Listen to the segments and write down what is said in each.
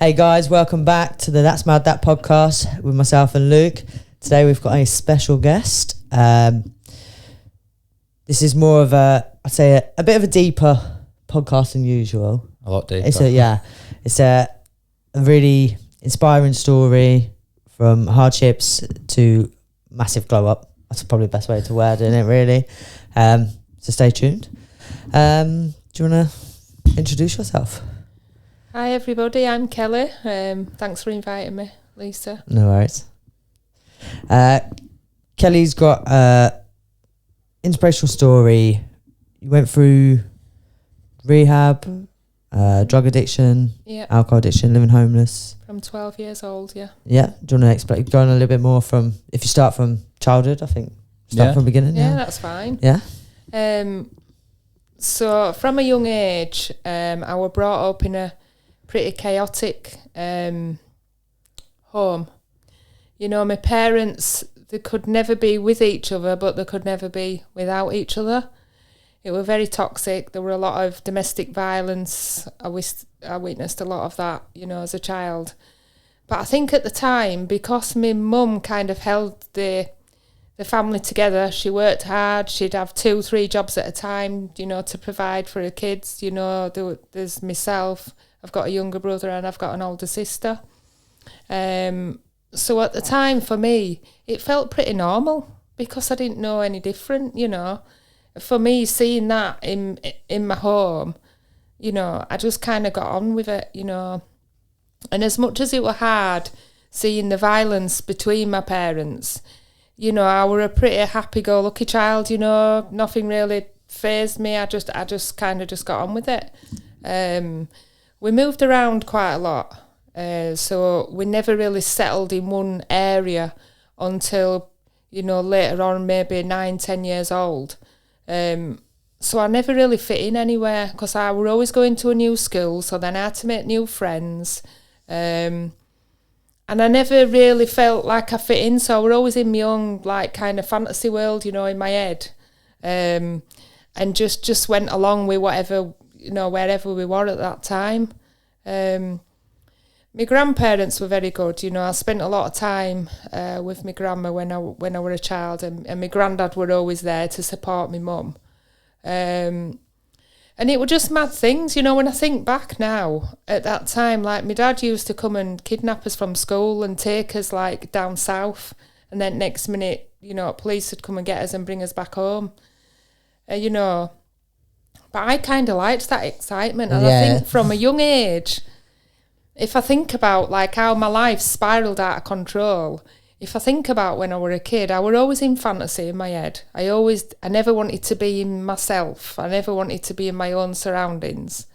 Hey guys, welcome back to the That's Mad That podcast with myself and Luke. Today we've got a special guest. This is more of a bit of a deeper podcast than usual. A lot deeper. It's a really inspiring story from hardships to massive glow up. That's probably the best way to word it, really. So stay tuned. Do you want to introduce yourself? Hi everybody, I'm Kelly. Thanks for inviting me, Lisa. No worries. Kelly's got an inspirational story. You went through rehab, drug addiction, alcohol addiction, living homeless. From 12 years old, yeah. Yeah, do you want to go on a little bit more from, if you start from childhood, I think, from the beginning? Yeah, that's fine. Yeah. So from a young age, I was brought up in a pretty chaotic home. You know, my parents, they could never be with each other, but they could never be without each other. It was very toxic. There were a lot of domestic violence. I witnessed a lot of that, you know, as a child. But I think at the time, because my mum kind of held the family together, she worked hard. She'd have 2-3 jobs at a time, you know, to provide for her kids. You know, there's myself. I've got a younger brother and I've got an older sister. So at the time, for me, it felt pretty normal because I didn't know any different, you know. For me, seeing that in my home, you know, I just kind of got on with it, you know. And as much as it were hard seeing the violence between my parents, you know, I were a pretty happy-go-lucky child, you know. Nothing really fazed me. I just kind of just got on with it. We moved around quite a lot, so we never really settled in one area until, you know, later on, maybe 9-10 years old. So I never really fit in anywhere because I were always going to a new school, so then I had to make new friends. And I never really felt like I fit in, so I were always in my own, like, kind of fantasy world, you know, in my head. And just went along with whatever, you know, wherever we were at that time. My grandparents were very good, you know. I spent a lot of time with my grandma when I were a child, and my granddad were always there to support my mum. And it were just mad things, you know. When I think back now, at that time, like, my dad used to come and kidnap us from school and take us, like, down south, and then next minute, you know, police would come and get us and bring us back home, you know. But I kind of liked that excitement, and I think from a young age, if I think about, like, how my life spiralled out of control, if I think about when I were a kid, I were always in fantasy in my head. I never wanted to be in myself. I never wanted to be in my own surroundings.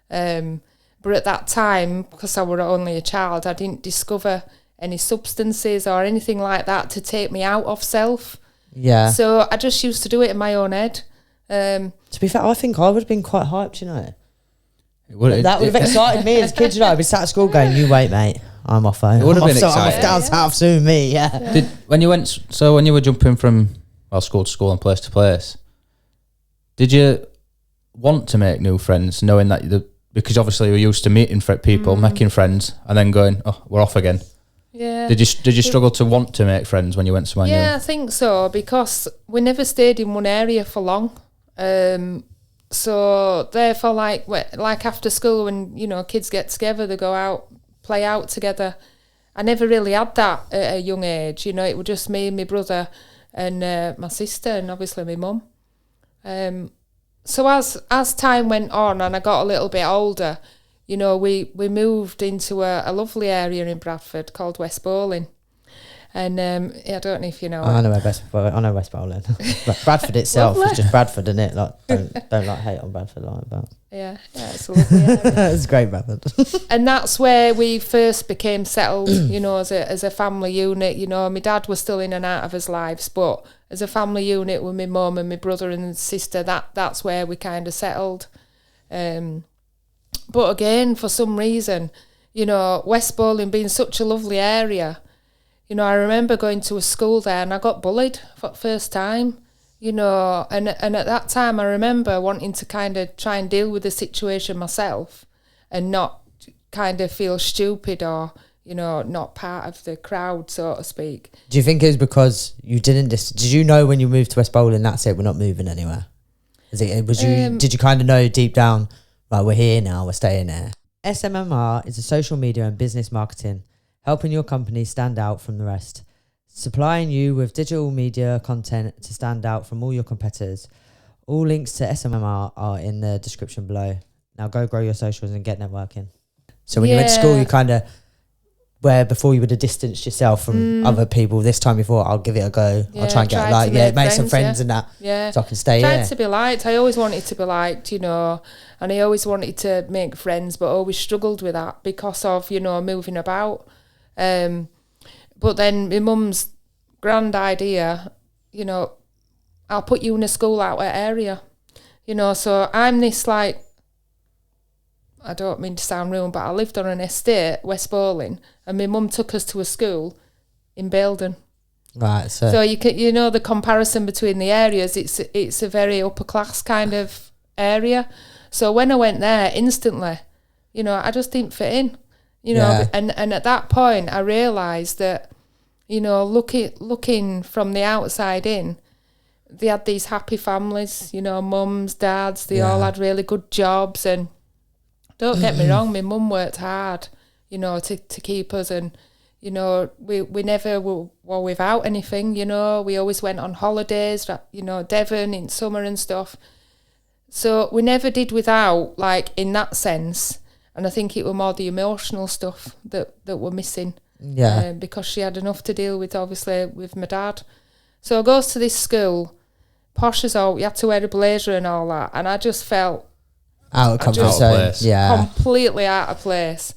But at that time, because I were only a child, I didn't discover any substances or anything like that to take me out of self. Yeah. So I just used to do it in my own head. To be fair, I think I would have been quite hyped, you know. That would have excited me as a kid, you know. I'd be sat at school going, "You wait, mate, I'm off home. It would have been I'm exciting. off down south soon, me." Yeah. When you were jumping from school to school and place to place, did you want to make new friends, knowing that because obviously you're used to meeting people, making friends, and then going, "Oh, we're off again." Yeah. Did you struggle to want to make friends when you went somewhere new? Yeah, I think so, because we never stayed in one area for long. So therefore, like after school, when, you know, kids get together, they go out, play out together. I never really had that at a young age. You know, it was just me and my brother and my sister, and obviously my mum. So as time went on and I got a little bit older, you know, we moved into a lovely area in Bradford called West Bowling. And I don't know if you know. I know West Bowling. Bradford itself is just Bradford, isn't it? Like, don't like hate on Bradford like that. Yeah, it's a lovely area. It's great, Bradford. And that's where we first became settled, you know, as a family unit. You know, my dad was still in and out of his lives, but as a family unit with my mum and my brother and sister, that's where we kind of settled. But again, for some reason, you know, West Bowling being such a lovely area, you know, I remember going to a school there and I got bullied for the first time, you know, and at that time I remember wanting to kind of try and deal with the situation myself and not kind of feel stupid or, you know, not part of the crowd, so to speak. Do you think it was because you didn't did you know when you moved to West Bowling, that's it, we're not moving anywhere? Did you kind of know deep down, right, we're here now, we're staying there? SMMR is a social media and business marketing, helping your company stand out from the rest, supplying you with digital media content to stand out from all your competitors. All links to SMMR are in the description below. Now go grow your socials and get networking. So when you went to school, you kind of, where before you would have distanced yourself from other people, this time you thought, I'll give it a go. I'll try and get make some friends and that. Yeah. So I can stay Tried here. to be liked. I always wanted to be liked, you know, and I always wanted to make friends, but always struggled with that because of, you know, moving about. But then my mum's grand idea, you know, I'll put you in a school out area, you know, so I'm this like, I don't mean to sound rude, but I lived on an estate, West Bowling, and my mum took us to a school in Baildon. Right, So you know the comparison between the areas. It's a very upper class kind of area. So when I went there, instantly, you know, I just didn't fit in. You know, and at that point, I realised that, you know, looking from the outside in, they had these happy families. You know, mums, dads. They all had really good jobs and. Don't get me wrong, my mum worked hard, you know, to keep us, and, you know, we never were without anything, you know. We always went on holidays, you know, Devon in summer and stuff. So we never did without, like, in that sense. And I think it was more the emotional stuff that we're missing. Yeah. Because she had enough to deal with, obviously, with my dad. So I goes to this school, posh as all, you had to wear a blazer and all that, and I just felt... Out of comfort zone. Yeah. Completely out of place.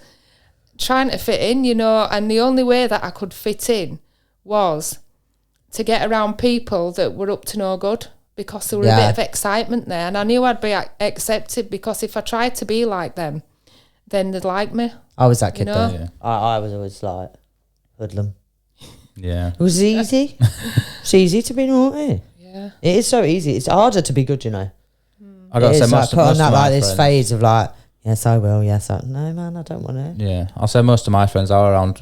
Trying to fit in, you know, and the only way that I could fit in was to get around people that were up to no good, because there were a bit of excitement there, and I knew I'd be accepted, because if I tried to be like them, then they'd like me. I was that kid, you know? though. Yeah. I was always like hoodlum. Yeah. It was easy. It's easy to be naughty. Yeah. It is so easy. It's harder to be good, you know. I got to say, It's like most put of on that my like this friends- phase of like, yes I will, yes I no man, I don't want to. Yeah, I'll say most of my friends are around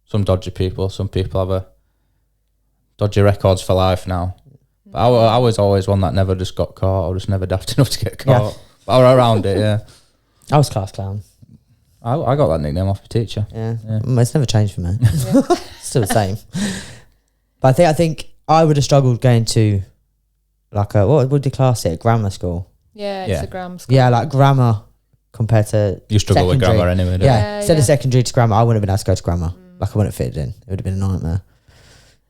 some dodgy people. Some people have a dodgy records for life now. But I was always one that never just got caught, or just never daft enough to get caught. But I was around it, yeah. I was class clown. I got that nickname off my teacher. Yeah. Yeah. It's never changed for me. Still the same. But I think I would have struggled going to like a, what would you class it, grammar school? Yeah, it's Yeah. a grammar school. Yeah, like grammar compared to You struggle with secondary. grammar anyway, don't Yeah, Yeah, instead of yeah. secondary to grammar, I wouldn't have been able to go to grammar. Like I wouldn't have fitted in. It would have been a nightmare.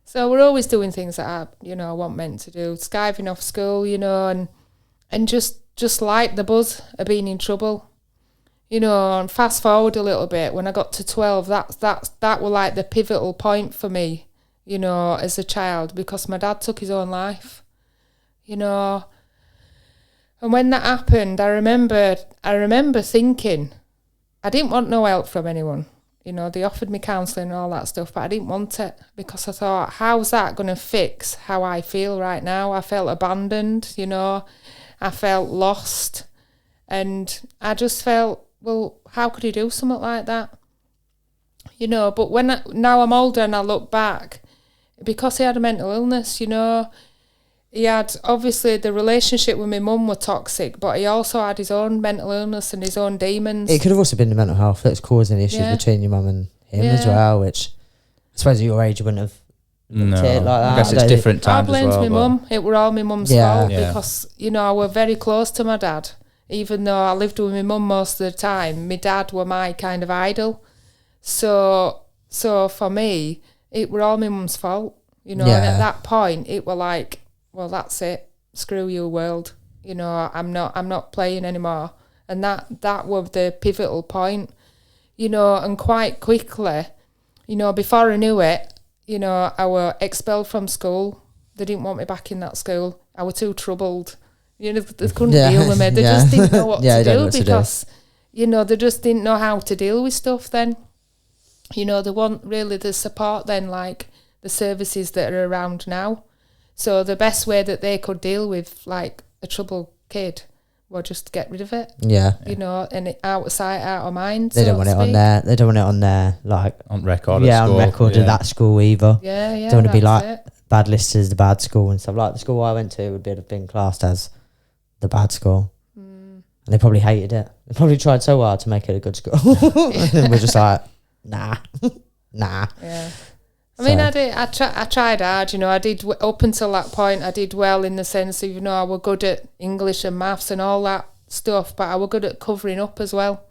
So we're always doing things that I, you know, I wasn't meant to do. Skiving off school, you know, and just like the buzz of being in trouble. You know, and fast forward a little bit, when I got to 12, that were like the pivotal point for me, you know, as a child, because my dad took his own life, you know. And when that happened, I remember thinking, I didn't want no help from anyone. You know, they offered me counselling and all that stuff, but I didn't want it, because I thought, how's that going to fix how I feel right now? I felt abandoned, you know, I felt lost, and I just felt, well, how could he do something like that? You know, but now I'm older and I look back, because he had a mental illness, you know, he had, obviously the relationship with my mum were toxic, but he also had his own mental illness and his own demons. It could have also been the mental health that's causing the issues between your mum and him as well, which I suppose at your age you wouldn't have No, looked at it like that. I guess I it's don't different I times as blamed well. my but- mum. It were all my mum's Yeah. fault, Yeah. because, you know, I were very close to my dad. Even though I lived with my mum most of the time, my dad were my kind of idol. So for me, it were all my mum's fault. You know, and at that point, it were like, well, that's it. Screw you, world. You know, I'm not playing anymore. And that was the pivotal point. You know, and quite quickly, you know, before I knew it, you know, I were expelled from school. They didn't want me back in that school. I were too troubled. You know, they couldn't deal with me. They just didn't know what Yeah, to they don't know do, what to do. because, you know, they just didn't know how to deal with stuff then. You know, they want really the support then, like the services that are around now. So the best way that they could deal with, like, a troubled kid well, just get rid of it, Yeah. you know, and it out of sight, out of mind. They don't want it on there. They don't want it on there, like, On record. yeah, at school. on record of that school either. Yeah, yeah. Don't want to be that's like it. bad listed as the bad school and stuff. Like the school I went to would have been classed as the bad school. And they probably hated it. They probably tried so hard to make it a good school. And then we're just like, nah. Yeah. I mean, So- I tried hard, you know. I did up until that point. I did well in the sense of, you know, I was good at English and maths and all that stuff, but I was good at covering up as well.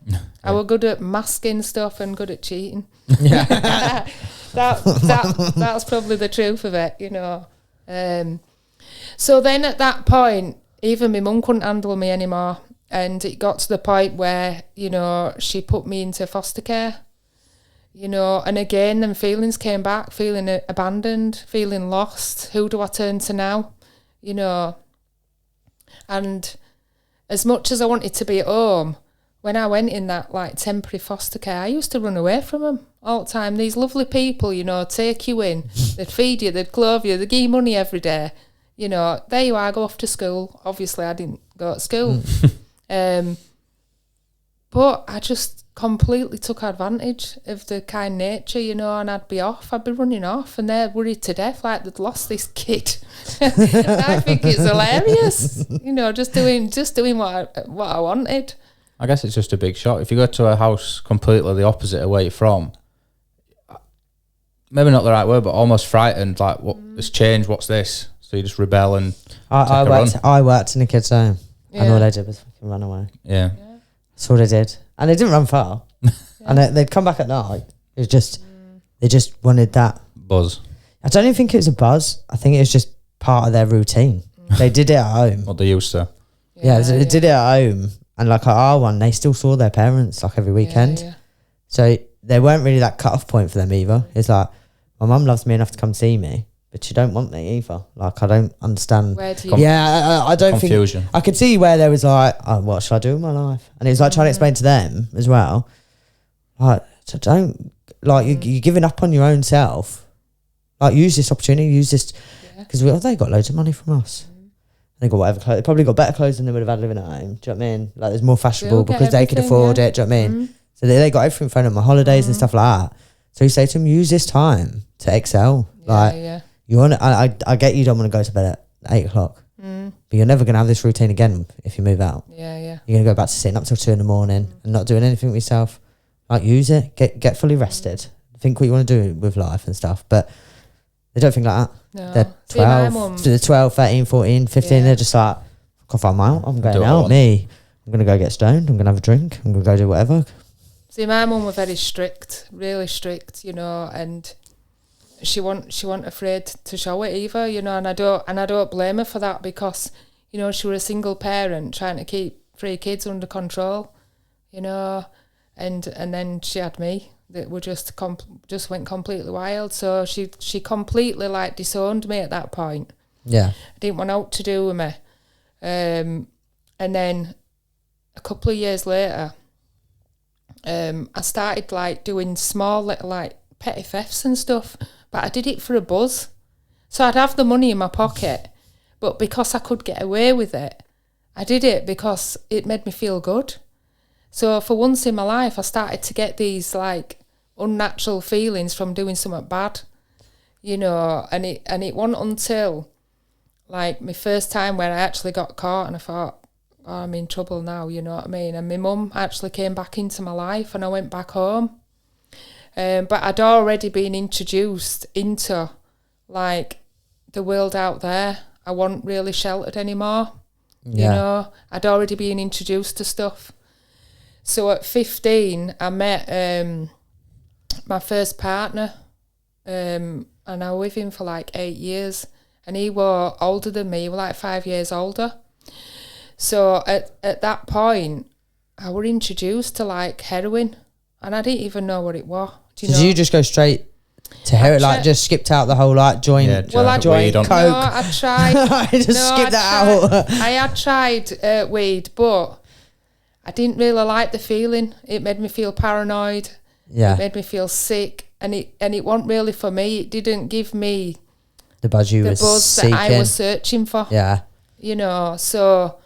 I was good at masking stuff and good at cheating. That's probably the truth of it, you know. So then at that point, even my mum couldn't handle me anymore, and it got to the point where, you know, she put me into foster care. You know, and again, them feelings came back, feeling abandoned, feeling lost. Who do I turn to now? You know, and as much as I wanted to be at home, when I went in that like temporary foster care, I used to run away from them all the time. These lovely people, you know, take you in, they'd feed you, they'd clothe you, they'd give you money every day. You know, there you are, go off to school. Obviously, I didn't go to school. But I just completely took advantage of the kind nature, you know, and I'd be running off, and they're worried to death like they'd lost this kid. I think it's hilarious, you know, just doing what I wanted. I guess it's just a big shock. If you go to a house completely the opposite away from, maybe not the right word, but almost frightened, like, what has changed, what's this? So you just rebel and I worked in a kid's home, and Yeah. all they did was fucking run away. yeah. That's all they did. And they didn't run far. And they'd come back at night. It was just, they just wanted that. Buzz. I don't even think it was a buzz. I think it was just part of their routine. They did it at home. What they used to. Yeah, so they did it at home. And like at our one, they still saw their parents like every weekend. Yeah. So they weren't really that cut off point for them either. It's like, my mum loves me enough to come see me, but she don't want me either. Like, I don't understand. Where do you Yeah, I don't Confusion. think I could see where there was like, oh, what should I do with my life? And it was like trying to explain to them as well, like, so don't, like, you're giving up on your own self. Like, use this opportunity, use this, because they got loads of money from us. They got whatever clothes. They probably got better clothes than they would have had living at home. Do you know what I mean? Like, there's more fashionable get because they could everything, afford yeah. it. Do you know what I mean? So they got everything thrown at my holidays and stuff like that. So you say to them, use this time to excel. Like, you want to, I get you don't want to go to bed at 8 o'clock, but you're never going to have this routine again if you move out. Yeah. You're going to go back to sitting up till 2 a.m. and not doing anything with yourself. Like, use it, get fully rested, think what you want to do with life and stuff. But they don't think like that. No. They're See, my 12, mum- they're 12, 13, 14, 15. Yeah. They're just like, fuck off, I'm out. I'm Do going what I out. want. Me, I'm going to go get stoned. I'm going to have a drink. I'm going to go do whatever. See, my mum was very strict, really strict, you know, and she wasn't afraid to show it either, you know, and I don't blame her for that because, you know, she was a single parent trying to keep 3 kids under control, you know, and then she had me that were just went completely wild. So she completely like disowned me at that point. Yeah. I didn't want out to do with me. And then a couple of years later, I started like doing small little like petty thefts and stuff, but I did it for a buzz. So I'd have the money in my pocket, but because I could get away with it, I did it because it made me feel good. So for once in my life, I started to get these like unnatural feelings from doing something bad, you know, and it wasn't until like my first time where I actually got caught and I thought, oh, I'm in trouble now, you know what I mean? And my mum actually came back into my life and I went back home. But I'd already been introduced into like the world out there. I wasn't really sheltered anymore. You know, I'd already been introduced to stuff. So at 15, I met my first partner, and I was with him for like 8 years. And he was older than me, he was like 5 years older. So at that point, I was introduced to like heroin, and I didn't even know what it was. Do you know? Did you just go straight to heroin? Like, just skipped out the whole like joint? Yeah, Well, I weed on. Coke. No, I tried. I just skip that out. I had tried weed, but I didn't really like the feeling. It made me feel paranoid. It Yeah. made me feel sick, and it wasn't really for me. It didn't give me The buzz you the was buzz seeking. that I was searching for. Yeah. You know, so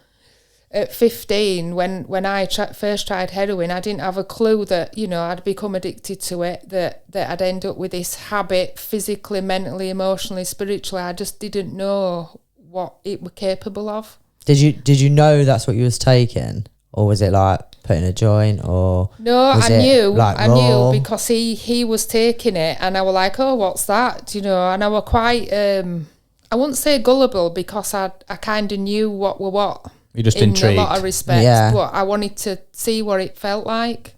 at 15, when I first tried heroin, I didn't have a clue that, you know, I'd become addicted to it, that I'd end up with this habit physically, mentally, emotionally, spiritually. I just didn't know what it were capable of. Did you know that's what you was taking, or was it like putting a joint, or no? I knew because he was taking it, and I was like, oh, what's that? You know, and I were quite I wouldn't say gullible, because I kind of knew what were what. You're just in intrigued. a lot of respects, Yeah. but I wanted to see what it felt like.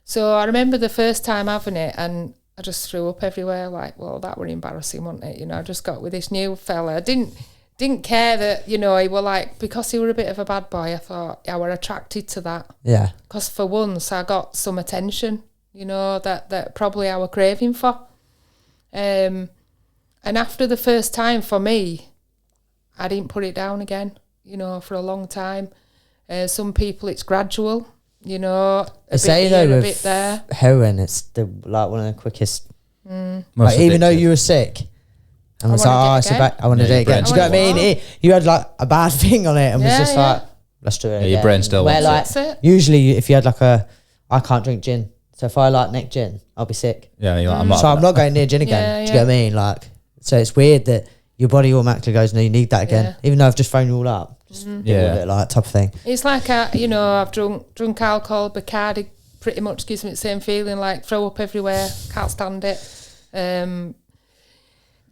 So I remember the first time having it, and I just threw up everywhere. Like, well, that were embarrassing, wasn't it? You know, I just got with this new fella. I didn't care that, you know, he were like, because he were a bit of a bad boy, I thought I were attracted to that. Yeah. Because for once I got some attention, you know, that probably I were craving for. And after the first time, for me, I didn't put it down again, you know, for a long time. Some people, it's gradual, you know, They say though a with bit there. heroin, it's like one of the quickest. Most Like, even though addictive. you were sick, and I it's wanna like, do it it's again. about, I want to Yeah, do it your again. brain Do you know what I still mean? wants You had like a bad thing on it, and was Yeah, just yeah. like, let's do it. Yeah, again. your brain still Where wants it. like That's it. usually, if you had like I can't drink gin, so if I like neck gin, I'll be sick. Yeah, you're like, I'm not. So I'm not going near gin again. Yeah, Do you get what I mean? Like, so it's weird that your body automatically goes, no, you need that again, Yeah. even though I've just thrown you all up. Just deal with Yeah. it, like type of thing. It's like, you know, I've drunk alcohol, Bacardi pretty much gives me the same feeling, like throw up everywhere, can't stand it.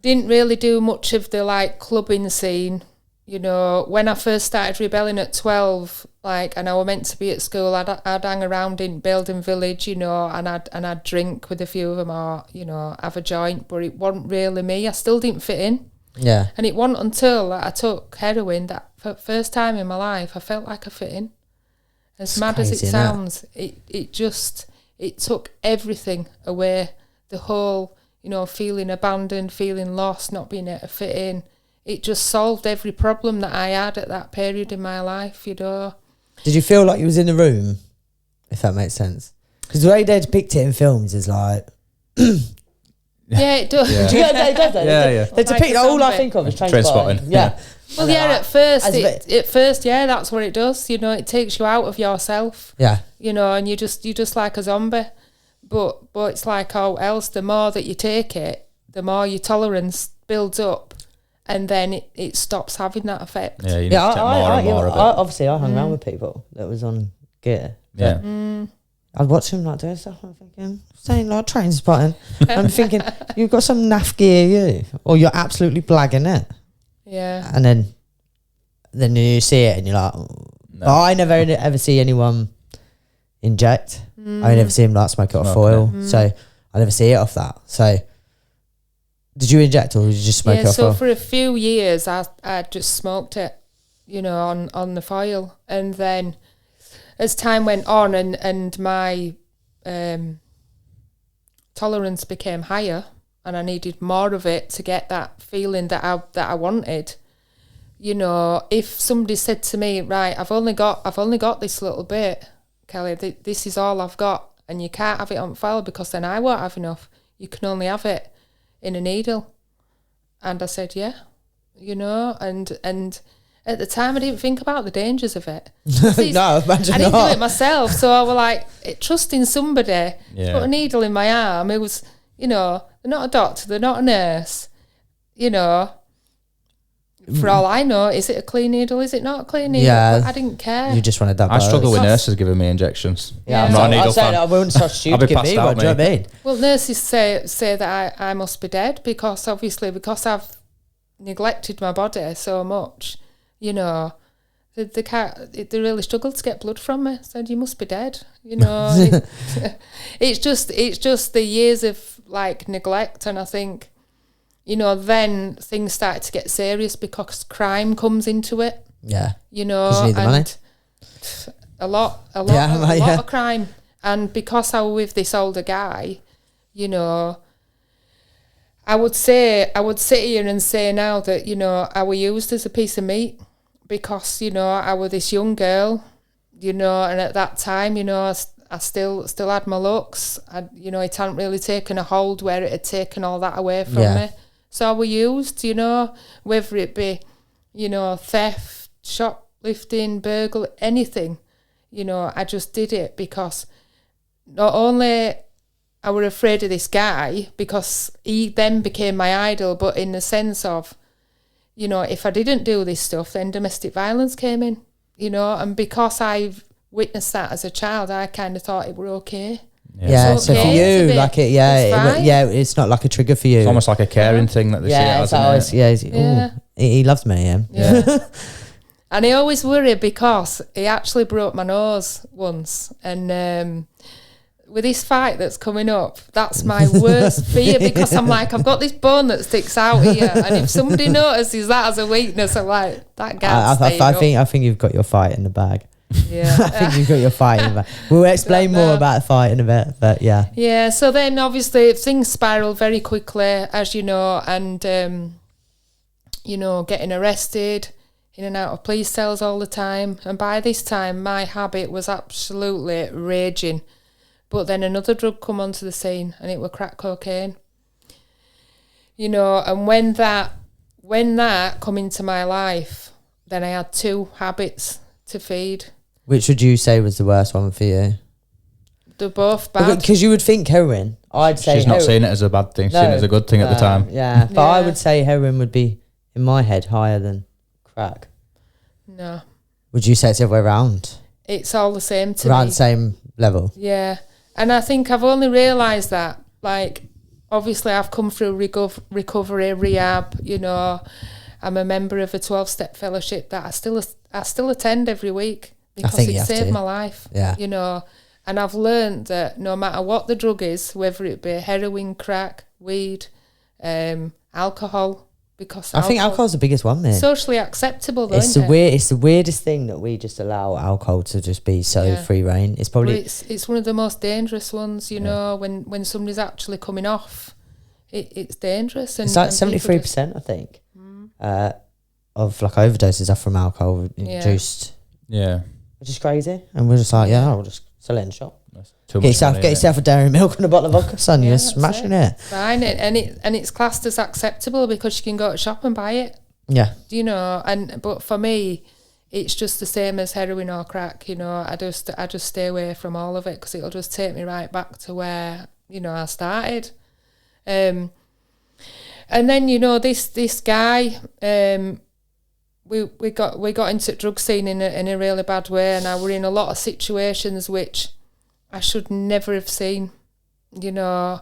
Didn't really do much of the like clubbing scene, you know. When I first started rebelling at 12, like, and I were meant to be at school, I'd hang around in Belden Village, you know, and I'd drink with a few of them, or, you know, have a joint, but it wasn't really me. I still didn't fit in. Yeah. And it wasn't until I took heroin that for the first time in my life I felt like I fit in. As It's mad as crazy, it innit? sounds, it took everything away. The whole, you know, feeling abandoned, feeling lost, not being able to fit in. It just solved every problem that I had at that period in my life, you know. Did you feel like you was in the room, if that makes sense? Because the way they depict it in films is like, Yeah, it does. Yeah. do you get what they Yeah, yeah. They Like depict a all I zombie. think of is Trainspotting, Trainspotting. yeah. Yeah. Well, And yeah, like, at first, as that's what it does. You know, it takes you out of yourself. Yeah. You know, and you're just like a zombie. But it's like all else. The more that you take it, the more your tolerance builds up, and then it stops having that effect. Yeah, you need Yeah, to take more and more of it. obviously I hung around with people that was on gear. Yeah. I'd watch them like doing stuff. I'm thinking, saying like Trainspotting. I'm thinking, you've got some naff gear, you, or you're absolutely blagging it. Yeah. And then you see it, and you're like, oh. No. But I never ever see anyone inject. I never see him like smoke it off Smoking foil. So I never see it off that. So did you inject, or did you just smoke it Yeah, off so foil? for a few years, I just smoked it, you know, on the foil. And then as time went on and my tolerance became higher, and I needed more of it to get that feeling that I wanted, you know, if somebody said to me, right, I've only got this little bit, Kelly, this is all I've got, and you can't have it on file because then I won't have enough. You can only have it in a needle. And I said, yeah, you know, and at the time I didn't think about the dangers of it. No, imagine I didn't not. do it myself, so I was like trusting somebody to Yeah. put a needle in my arm. It was, you know, they're not a doctor, they're not a nurse, you know. For all I know, is it a clean needle? Is it not a clean needle? Yeah. But I didn't care. You just wanted that. I struggle with Because- nurses giving me injections. Yeah, I'm not a needle I'm saying fan. I wouldn't trust you I'll to be give passed me out, one. Do you know what I mean? Well, nurses say that I must be dead because I've neglected my body so much, you know. They really struggle to get blood from me. Said you must be dead, you know. It's just the years of like neglect, and I think, you know, then things started to get serious because crime comes into it. Yeah. You know, 'Cause you need the money. a lot Yeah. of crime. And because I was with this older guy, you know, I would sit here and say now that, you know, I was used as a piece of meat because, you know, I was this young girl, you know, and at that time, you know, I still had my looks. You know, it hadn't really taken a hold where it had taken all that away from Yeah. me. So I was used, you know, whether it be, you know, theft, shoplifting, shoplifting, burgle, anything. You know, I just did it because not only I were afraid of this guy because he then became my idol, but in the sense of, you know, if I didn't do this stuff, then domestic violence came in, you know, and because I've witnessed that as a child, I kind of thought it were okay. Yeah, It's so for okay, you, it's a like bit- it, yeah, it's fine. it's not like a trigger for you. It's almost like a caring thing that they see it yeah, as. it's always, isn't it? yeah, he's- Yeah. ooh, he loves me, yeah. Yeah. And I always worry because he actually broke my nose once. And with this fight that's coming up, that's my worst fear because I'm like, I've got this bone that sticks out here. And if somebody notices that as a weakness, I'm like, that guy's I think you've got your fight in the bag. Yeah. I think you've got your fight in the bag. We'll explain more about the fight in a bit, but yeah. Yeah, so then obviously things spiral very quickly, as you know, and, you know, getting arrested, in and out of police cells all the time. And by this time, my habit was absolutely raging. But then another drug come onto the scene, and it were crack cocaine. You know, and when that come into my life, then I had two habits to feed. Which would you say was the worst one for you? They're both bad. Because you would think heroin. I'd say She's not heroin. seeing it as a bad thing. She's seeing it as a good thing at the time. Yeah, but I Yeah. would say heroin would be, in my head, higher than crack. No, Would you say it's the other way around? it's all the same to Around me. the same level? Yeah, and I think I've only realised that, like, obviously I've come through recovery, rehab, you know, I'm a member of a 12-step fellowship that I still attend every week because think you it have saved to. my life, Yeah. you know, and I've learned that no matter what the drug is, whether it be heroin, crack, weed, alcohol, because I think alcohol's the biggest one, mate. socially acceptable, though, It's isn't the it? it's the weirdest thing that we just allow alcohol to just be so Yeah. free reign. It's But probably it's one of the most dangerous ones, you know, when somebody's actually coming off, it's dangerous. And it's like and people 73%, I think, of like overdoses are from alcohol induced, Yeah. which is crazy. And we're just like, yeah, I'll just sell it in the shop. That's too Get much yourself, money, get innit? yourself a dairy milk and a bottle of vodka, son. Yeah, You're that's smashing it. Fine, and it's classed as acceptable because you can go to shop and buy it, Yeah. you know. But for me, it's just the same as heroin or crack, you know. I just stay away from all of it because it'll just take me right back to where, you know, I started. And then, you know, this guy, we got into the drug scene in a really bad way, and I were in a lot of situations which I should never have seen, you know.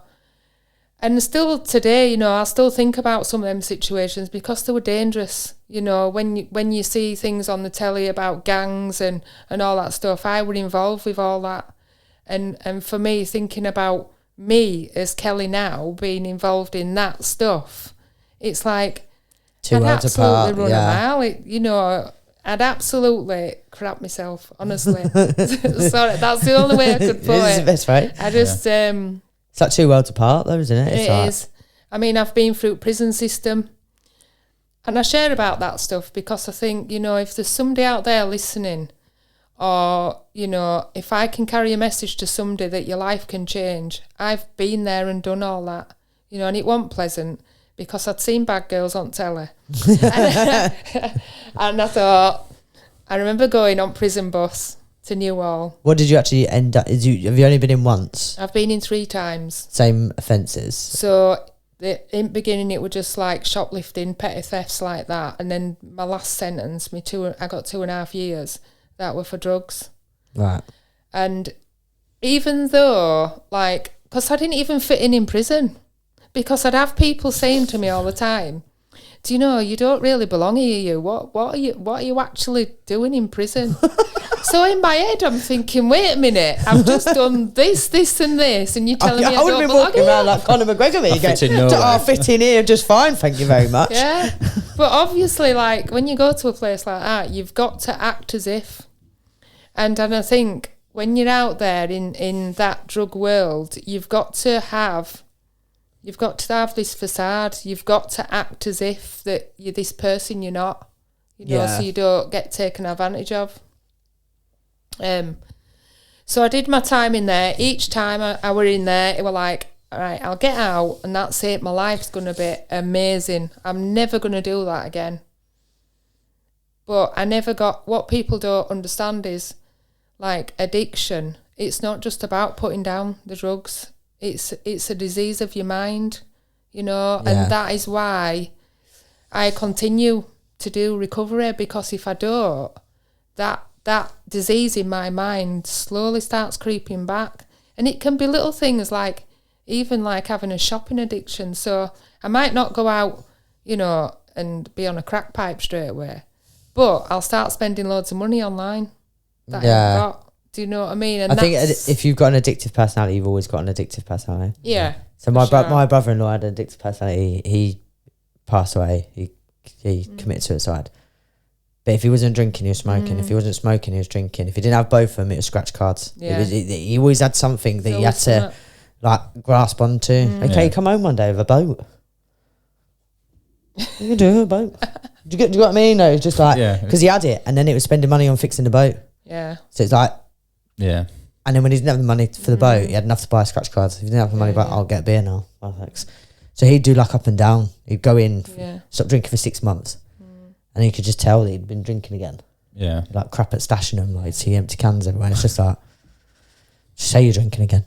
And still today, you know, I still think about some of them situations because they were dangerous. You know, when you see things on the telly about gangs and all that stuff, I were involved with all that. And for me, thinking about me as Kelly now being involved in that stuff, it's like Two I'd worlds absolutely apart. run Yeah. a mile. You know, I'd absolutely crap myself, honestly. Sorry, that's the only way I could put It's the it. best, right? I just, It's like two worlds apart, though, isn't it? It's it like, is. I mean, I've been through prison system, and I share about that stuff because I think, you know, if there's somebody out there listening, or, you know, if I can carry a message to somebody that your life can change, I've been there and done all that, you know, and it wasn't pleasant because I'd seen bad girls on telly. And I thought, I remember going on prison bus to Newhall. What did you actually end up? Have you only been in once? I've been in 3 times. Same offences. So in the beginning, it was just like shoplifting, petty thefts like that. And then my last sentence, I got 2.5 years, that were for drugs. Right. And even though, like, because I didn't even fit in prison, because I'd have people saying to me all the time, do you know, you don't really belong here, you. What are you actually doing in prison? So in my head, I'm thinking, wait a minute, I've just done this, and this, and you're telling me I wouldn't don't be belong walking here? around like Conor McGregor. Me, fit in nowhere. I fit in here just fine, thank you very much. Yeah, but obviously, like, when you go to a place like that, you've got to act as if. And I think when you're out there in that drug world, you've got to have this facade. You've got to act as if that you're this person you're not, you know, Yeah. so you don't get taken advantage of. So I did my time in there. Each time I were in there, it were like, all right, I'll get out and that's it. My life's going to be amazing. I'm never going to do that again. But I never got, what people don't understand is, like, addiction. It's not just about putting down the drugs. It's a disease of your mind, you know, and that is why I continue to do recovery, because if I don't, that disease in my mind slowly starts creeping back. And it can be little things like, even like having a shopping addiction. So I might not go out, you know, and be on a crack pipe straight away, but I'll start spending loads of money online that I haven't got. Do you know what I mean? And I think if you've got an addictive personality, you've always got an addictive personality. Yeah. So my brother-in-law had an addictive personality. He passed away. He committed suicide. But if he wasn't drinking, he was smoking. If he wasn't smoking, he was drinking. If he didn't have both of them, it was scratch cards. Yeah. He always had something that he had to like grasp onto. Okay, come home one day with a boat. You can do a boat. Do you get what I mean? No, it's just like, because he had it, and then it was spending money on fixing the boat. Yeah. So it's like, yeah. And then when he didn't have the money for the boat, he had enough to buy scratch cards. If he didn't have the money, I'll get a beer now. Oh, thanks. So he'd do like up and down. He'd go in, stop drinking for 6 months, and you could just tell that he'd been drinking again. Yeah. Like crap at stashing them, like see empty cans everywhere. It's just like, just say you're drinking again.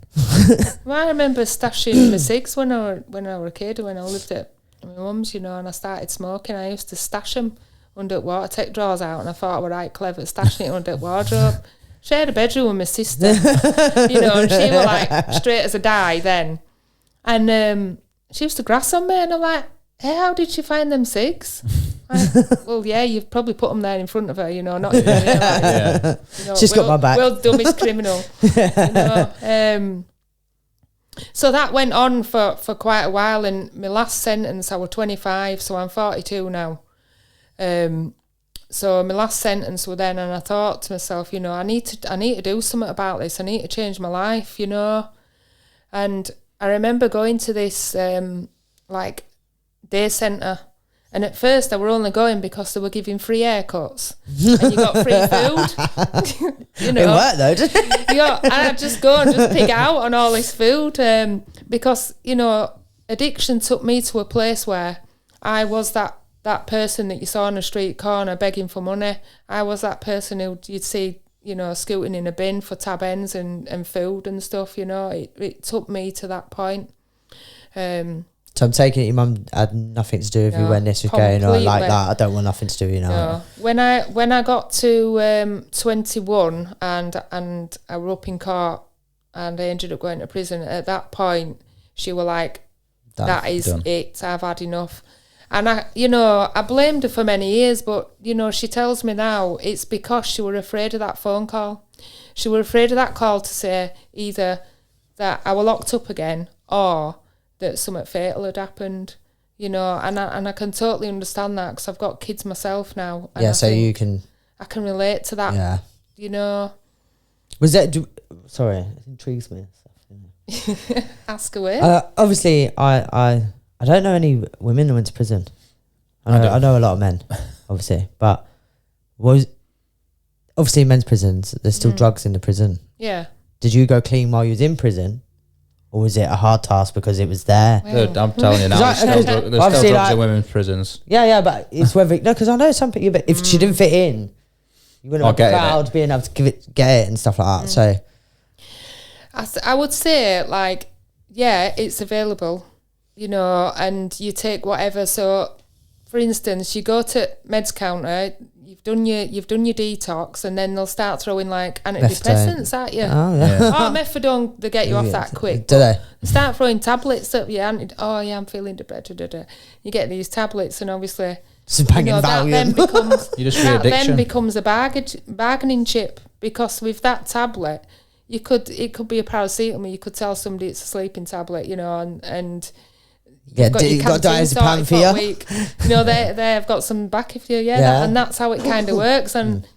Well, I remember stashing my cigs when I were a kid, when I lived at my mum's, you know, and I started smoking. I used to stash them under the water, take drawers out, and I thought I was right clever stashing it under the wardrobe. Shared a bedroom with my sister, you know, and she was like straight as a die then. And she used to grass on me, and I'm like, hey, how did she find them cigs? Like, well, yeah, you've probably put them there in front of her, you know, not in there. Like, you know, she's got my back. Well done, Miss Criminal. You know? So that went on for quite a while, and my last sentence, I was 25, so I'm 42 now. So my last sentence was then, and I thought to myself, you know, I need to do something about this. I need to change my life, you know. And I remember going to this like day centre, and at first I were only going because they were giving free haircuts and you got free food. You know, it worked though, didn't it? And I'd just go and just pig out on all this food because, you know, addiction took me to a place where I was that person that you saw on the street corner begging for money. I was that person who you'd see, you know, scooting in a bin for tab ends and food and stuff, you know. It took me to that point. So I'm taking it your mum had nothing to do with you when this was going on like that. I don't want nothing to do with you now. No. When I got to 21 and I was up in court and I ended up going to prison, at that point she was like, that is it, I've had enough. And I blamed her for many years, but, you know, she tells me now it's because she were afraid of that phone call. She were afraid of that call to say either that I were locked up again or that something fatal had happened, you know, and I can totally understand that because I've got kids myself now. And I can relate to that, you know. Was that, sorry, it intrigues me. Ask away. Obviously, I don't know any women who went to prison. I know a lot of men, obviously, but obviously in men's prisons, there's still drugs in the prison. Yeah. Did you go clean while you was in prison? Or was it a hard task because it was there? Well, I'm telling you now, there's still drugs in women's prisons. Yeah, but it's whether... No, because I know some people... But if she didn't fit in, you wouldn't have the crowd being able to get it and stuff like that. So... I would say, like, yeah, it's available, you know, and you take whatever. So, for instance, you go to meds counter... You've done your detox, and then they'll start throwing like antidepressants at you. Oh, yeah. Methadone, they get you off that quick. Do they? Start throwing tablets at you. I'm feeling depressed. You get these tablets, and obviously, that then becomes a bargaining chip, because with that tablet, it could be a paracetamol. You could tell somebody it's a sleeping tablet, you know, and you've got diazepam for a week. You know, they've got some back if you, and that's how it kind of works. And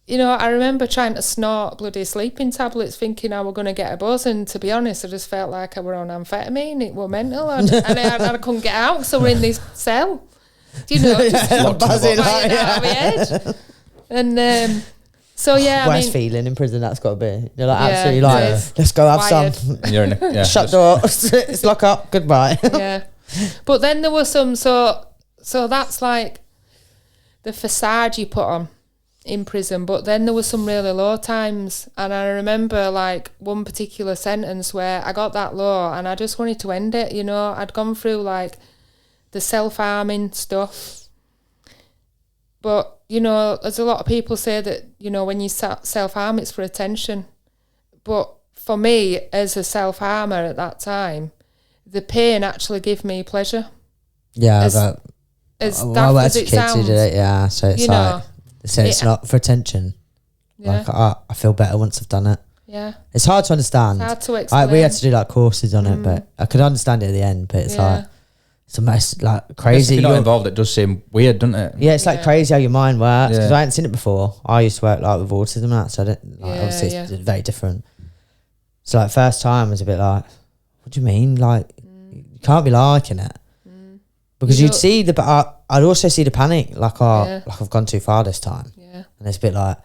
you know, I remember trying to snort bloody sleeping tablets, thinking I were going to get a buzz, and to be honest, I just felt like I were on amphetamine. It were mental, and I couldn't get out, so we're in this cell. Do you know, just buzzing out of my head. And so worst feeling in prison that's got to be. You're like absolutely like, let's go have some. You're in shut door. It's lock up. Goodbye. Yeah, but then there were some. So that's like the facade you put on in prison, but then there were some really low times, and I remember like one particular sentence where I got that low and I just wanted to end it. You know, I'd gone through like the self-harming stuff, but you know, there's a lot of people say that, you know, when you self-harm, it's for attention, but for me as a self-harmer at that time, the pain actually gave me pleasure. Yeah, as but daft as it sounds, yeah, so it's you like know, so it's not for attention. yeah, Like I feel better once I've done it. yeah. It's hard to understand. It's hard to explain. We had to do like courses on it, but I could understand it at the end. But it's like it's the most like I guess crazy. if you're not involved, it does seem weird, doesn't it? Yeah, it's like Yeah. crazy how your mind works because Yeah. I hadn't seen it before. I used to work like with autism and that, so I didn't. Like, Yeah, obviously, yeah. it's very different. So like first time was a bit like, what do you mean? Like you can't be liking it because You you'd know- see the. I'd also see the panic, like Yeah. like I've gone too far this time, Yeah, and it's a bit like,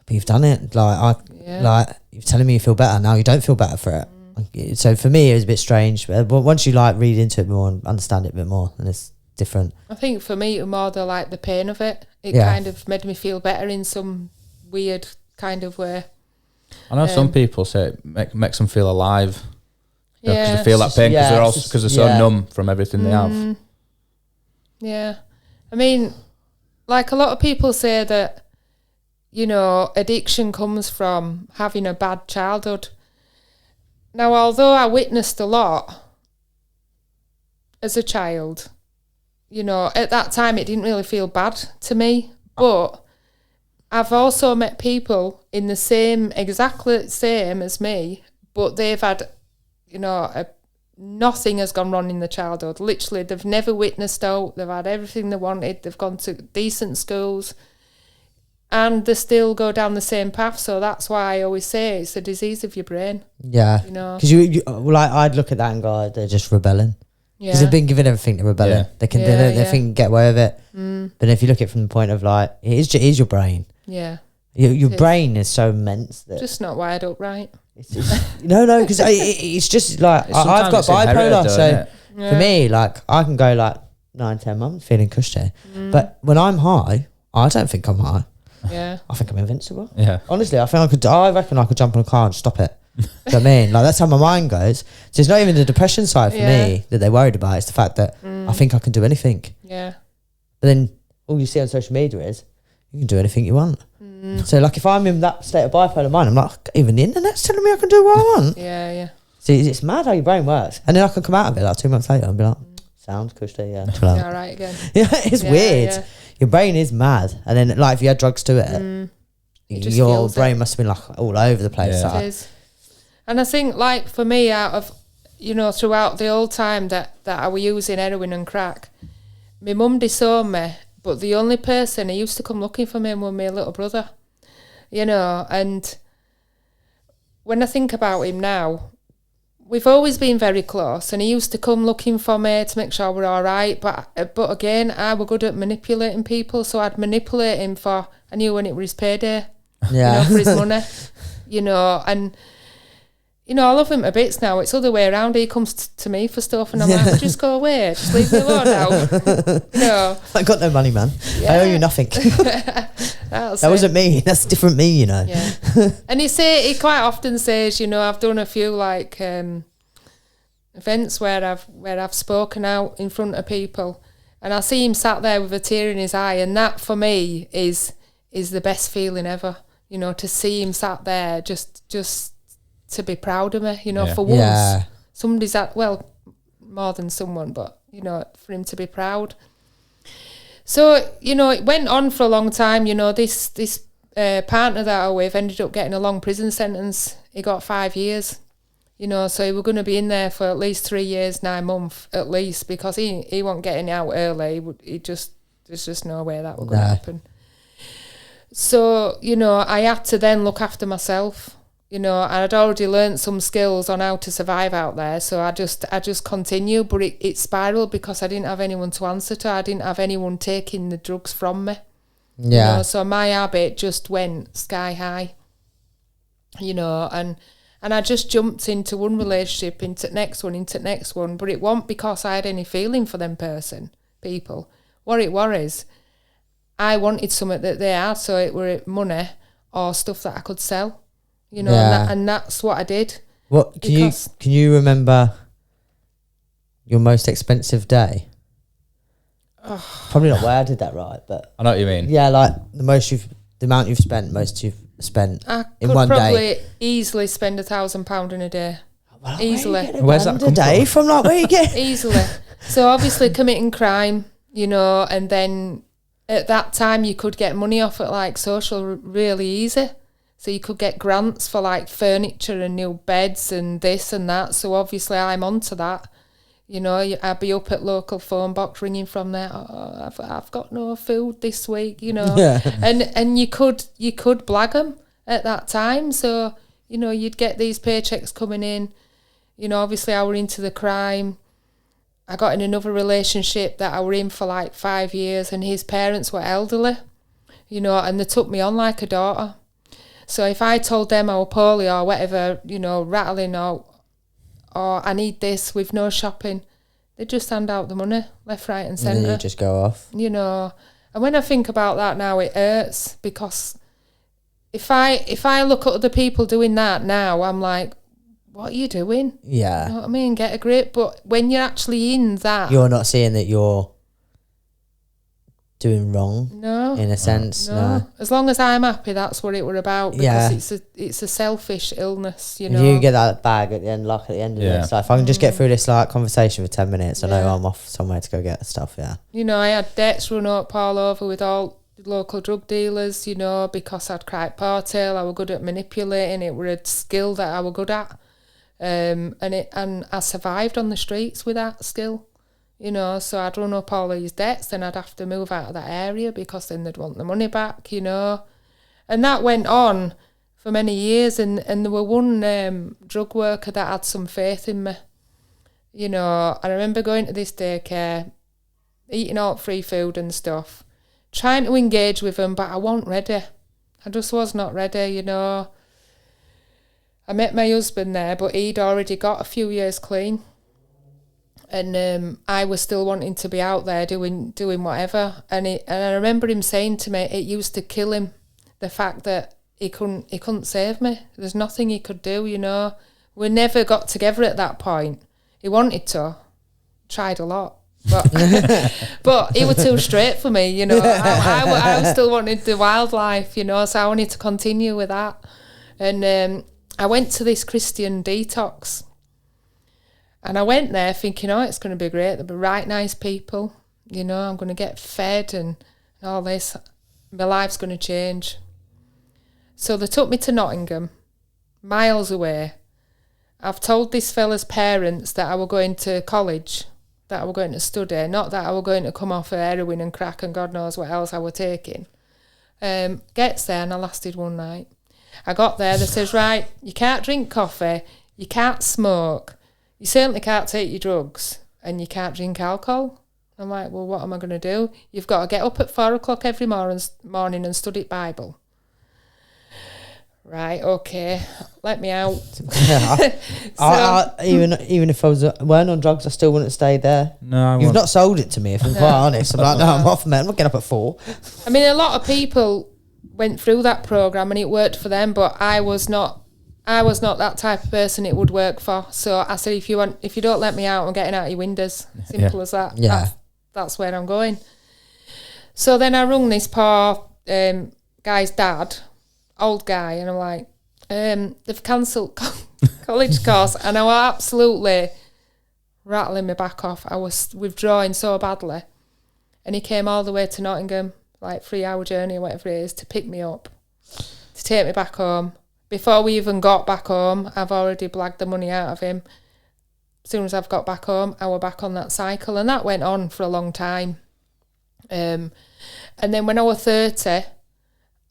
but you've done it. Like yeah. like you're telling me you feel better now. You don't feel better for it. So for me, it was a bit strange. But once you like read into it more and understand it a bit more, then it's different. I think for me, it was more like the pain of it. It Yeah. kind of made me feel better in some weird kind of way. I know some people say it makes them feel alive. Because Yeah, they feel that pain because Yeah, they're all it's just- because they're so yeah. numb from everything they have. yeah. I mean, like a lot of people say that, you know, addiction comes from having a bad childhood. Now, although I witnessed a lot as a child, you know, at that time it didn't really feel bad to me. But I've also met people in the same, exactly same as me, but they've had, you know, nothing has gone wrong in the childhood. Literally, they've never witnessed out. They've had everything they wanted. They've gone to decent schools, and they still go down the same path. So that's why I always say it's a disease of your brain. Yeah, You know. because you like I'd look at that and go, they're just rebelling because Yeah, they've been given everything to rebelling. Yeah. They can Yeah, they yeah. think get away with it. But if you look at it from the point of like, it is your brain. yeah. Your It is. brain is so immense that Just not wired up right. it's just, no, because it's just like I've Sometimes got it's inherited bipolar, though, so innit? Yeah. for me, like I can go like 9-10 months feeling cushy, but when I'm high, I don't think I'm high. Yeah, I think I'm invincible. Yeah. Honestly, I reckon I could jump on a car and stop it. Do you know what I mean? Like that's how my mind goes. So it's not even the depression side for Yeah. me that they're worried about. It's the fact that I think I can do anything. yeah, But then all you see on social media is you can do anything you want. So like if I'm in that state of bipolar mind, I'm like, even the internet's telling me I can do what I want. yeah, yeah. So it's mad how your brain works. And then I can come out of it like 2 months later and be like, sounds cushy, yeah. chill out." Yeah, all right again. Yeah, it's Yeah, weird. yeah. Your brain is mad. And then like if you had drugs to it, It just your feels brain must have been like all over the place. Yeah. Like, It is. And I think, like, for me, out of, you know, throughout the whole time that I was using heroin and crack, my mum disowned me, but the only person who used to come looking for me was my little brother, you know. And when I think about him now, we've always been very close, and he used to come looking for me to make sure we're all right. But again, I was good at manipulating people, so I'd manipulate him for, I knew when it was his payday, yeah. you know, for his money, you know, and you know, I love him to bits now. It's the other way around. He comes to me for stuff, and I'm like, well, just go away, just leave me alone now. You know, I got no money, man. I owe you nothing. that's That it. wasn't me. That's a different me, you know. Yeah. And he quite often says, you know, I've done a few like events where I've spoken out in front of people, and I see him sat there with a tear in his eye, and that for me is the best feeling ever. You know, to see him sat there just to be proud of me, you know, Yeah. for once. Yeah. Somebody's at, well, more than someone, but, you know, for him to be proud. So, you know, it went on for a long time. You know, this partner that I was with ended up getting a long prison sentence. He got 5 years, you know, so he was going to be in there for at least 3 years, 9 months at least, because he wasn't getting out early. There's just no way that was going to No. happen. So, you know, I had to then look after myself. You know, and I'd already learnt some skills on how to survive out there, so I just continued, but it spiraled because I didn't have anyone to answer to. I didn't have anyone taking the drugs from me. You Yeah. know, so my habit just went sky high. You know, and I just jumped into one relationship, into the next one, but it wasn't because I had any feeling for them people. What it was, I wanted something that they had, so it were money or stuff that I could sell, you know, Yeah. and that's what I did. What can you remember your most expensive day? Probably not where I did that right, but I know what you mean. yeah, like the amount you've spent, most you've spent I in could one probably day. easily spend £1,000 in a day. Well, Easily. Where's that come day from? Like, where you get? Easily. So obviously committing crime, you know, and then at that time you could get money off at like social really easy. So you could get grants for like furniture and new beds and this and that. So obviously I'm onto that. You know, I'd be up at local phone box ringing from there. Oh, I've got no food this week, you know. Yeah. And you could blag them at that time. So, you know, you'd get these paychecks coming in. You know, obviously I were into the crime. I got in another relationship that I were in for like 5 years, and his parents were elderly, you know, and they took me on like a daughter. So if I told them I were poorly or whatever, you know, rattling or I need this with no shopping, they just hand out the money left, right and And centre. then you just go off. You know, and when I think about that now, it hurts, because if I look at other people doing that now, I'm like, what are you doing? Yeah. You know what I mean? Get a grip. But when you're actually in that, You're not seeing that you're doing wrong no, in a sense. no. No. As long as I'm happy, that's what it were about. Because Yeah. it's a selfish illness, you If know. you get that bag at the end, like at the end of Yeah. it. So if I can just get through this like conversation for 10 minutes, I know Yeah. I'm off somewhere to go get stuff. Yeah. You know, I had debts run up all over with all the local drug dealers, you know, because I'd cried partail, I were good at manipulating, it were a skill that I were good at. And I survived on the streets with that skill, you know, so I'd run up all these debts, then I'd have to move out of that area because then they'd want the money back, you know. And that went on for many years, and there were one drug worker that had some faith in me. You know, I remember going to this daycare, eating all free food and stuff, trying to engage with them, but I wasn't ready. I just was not ready, you know. I met my husband there, but he'd already got a few years clean. And I was still wanting to be out there doing whatever. And I remember him saying to me, it used to kill him, the fact that he couldn't save me. There's nothing he could do, you know. We never got together at that point. He wanted to, tried a lot. But but he was too straight for me, you know. I was still wanting the wildlife, you know, so I wanted to continue with that. And I went to this Christian detox, and I went there thinking, oh, it's going to be great. There'll be right nice people, you know, I'm going to get fed and all this. My life's going to change. So they took me to Nottingham, miles away. I've told this fella's parents that I were going to college, that I were going to study, not that I were going to come off of heroin and crack and God knows what else I were taking. Gets there, and I lasted one night. I got there, they says, right, you can't drink coffee, you can't smoke, you certainly can't take your drugs, and you can't drink alcohol. I'm like, well, what am I going to do? You've got to get up at 4 o'clock every morning and study Bible. Right, okay, let me out. Even if I weren't on drugs, I still wouldn't stay there. No, You've not sold it to me, if I'm quite honest. I'm like, no, I'm off, man. I'm not getting up at 4. I mean, a lot of people went through that program and it worked for them, but I was not that type of person it would work for. So I said, if you don't let me out, I'm getting out your windows. Simple as that. Yeah. That's where I'm going. So then I rung this poor guy's dad, old guy, and I'm like, they've cancelled college course, and I was absolutely rattling my back off. I was withdrawing so badly, and he came all the way to Nottingham, like 3-hour journey or whatever it is, to pick me up, to take me back home. Before we even got back home, I've already blagged the money out of him. As soon as I've got back home, I were back on that cycle, and that went on for a long time. And then when I was 30,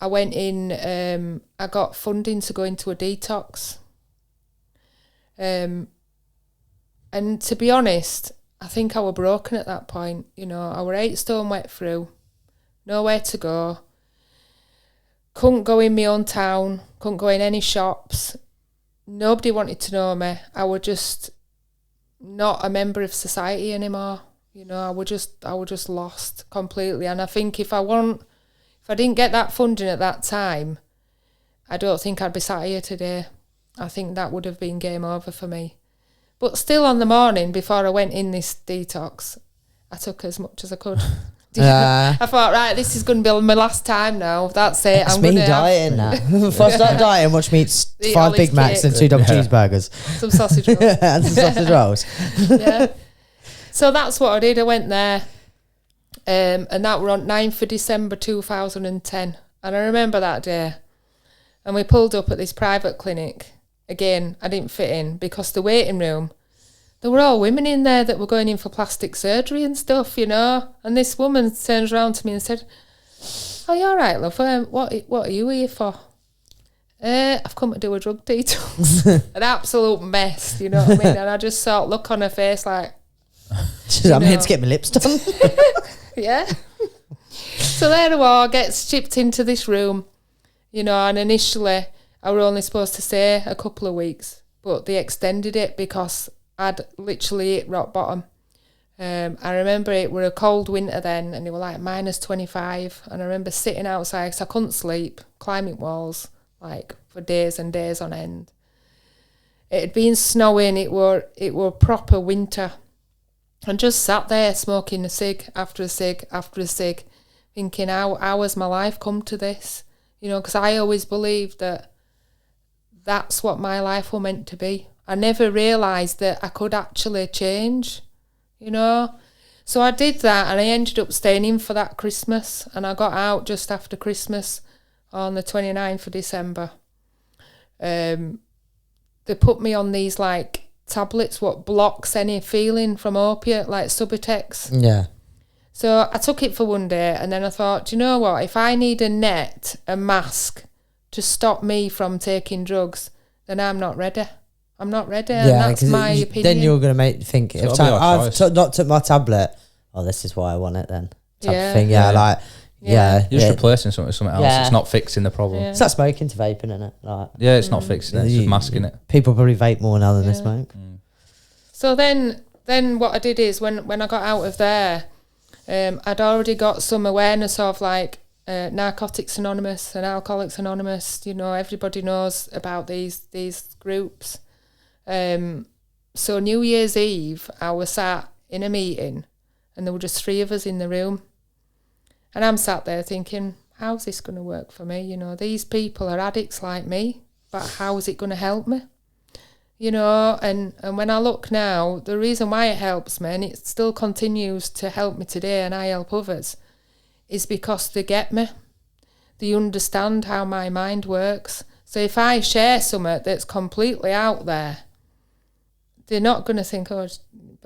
I went in, I got funding to go into a detox. And to be honest, I think I were broken at that point. You know, I were 8 stone wet through, nowhere to go. Couldn't go in my own town, couldn't go in any shops. Nobody wanted to know me. I were just not a member of society anymore. You know, I were just lost completely. And I think if I wasn't If I didn't get that funding at that time, I don't think I'd be sat here today. I think that would have been game over for me. But still, on the morning before I went in this detox, I took as much as I could. I thought, right, this is going to be my last time now. That's it. It's me dieting now. If I start dieting, watch me eat 5 Big Macs and 2 double cheeseburgers. Some sausage rolls. And some sausage rolls. Yeah. So that's what I did. I went there. And that were on 9th of December 2010. And I remember that day. And we pulled up at this private clinic. Again, I didn't fit in because the waiting room, there were all women in there that were going in for plastic surgery and stuff, you know. And this woman turns around to me and said, "Oh, you're all right, love. What are you here for?" I've come to do a drug detox. An absolute mess, you know what I mean? And I just saw a look on her face like, I'm here to get my lips done. Yeah. So there I was, gets shipped into this room, you know, and initially I were only supposed to stay a couple of weeks, but they extended it because I'd literally hit rock bottom. I remember it were a cold winter then, and it were like -25, and I remember sitting outside because I couldn't sleep, climbing walls, like for days and days on end. It had been snowing, it were proper winter, and just sat there smoking a cig after a cig after a cig, thinking, how has my life come to this? You know, because I always believed that that's what my life was meant to be. I never realised that I could actually change, you know. So I did that, and I ended up staying in for that Christmas, and I got out just after Christmas on the 29th of December. They put me on these like tablets what blocks any feeling from opiate, like Subutex. Yeah. So I took it for one day, and then I thought, do you know what, if I need a net, a mask to stop me from taking drugs, then I'm not ready. I'm not ready, and that's my opinion. Then you're going to think, if I've not took my tablet, oh, this is why I want it then. Type of thing. You're just replacing something with something else. Yeah. It's not fixing the problem. It's like smoking to vaping, isn't it? Like, it's not fixing it. It's just masking it. People probably vape more now than they smoke. So then what I did is when I got out of there, I'd already got some awareness of like Narcotics Anonymous and Alcoholics Anonymous. You know, everybody knows about these groups. So New Year's Eve, I was sat in a meeting, and there were just 3 of us in the room. And I'm sat there thinking, how's this going to work for me? You know, these people are addicts like me, but how is it going to help me? You know, and when I look now, the reason why it helps me, and it still continues to help me today, and I help others, is because they get me. They understand how my mind works. So if I share something that's completely out there, they're not going to think, oh,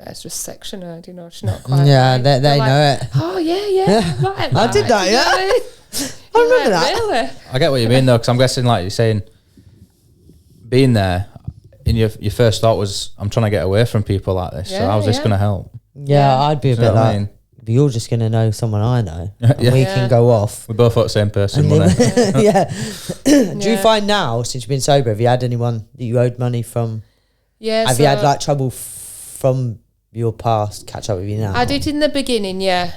it's just section her, you know, she's not quite Yeah, right. they like, know it. Oh, yeah, right. I did that, yeah. I remember that. Really? I get what you mean, though, because I'm guessing, like you're saying, being there, in your first thought was, I'm trying to get away from people like this, so how's this going to help? Yeah, I'd be a bit like, but you're just going to know someone I know. And we can go off. We're both at the same person, wasn't it? Yeah. Do you find now, since you've been sober, have you had anyone that you owed money from? Yeah. Have you had like trouble from your past catch up with you now? I did in the beginning, yeah.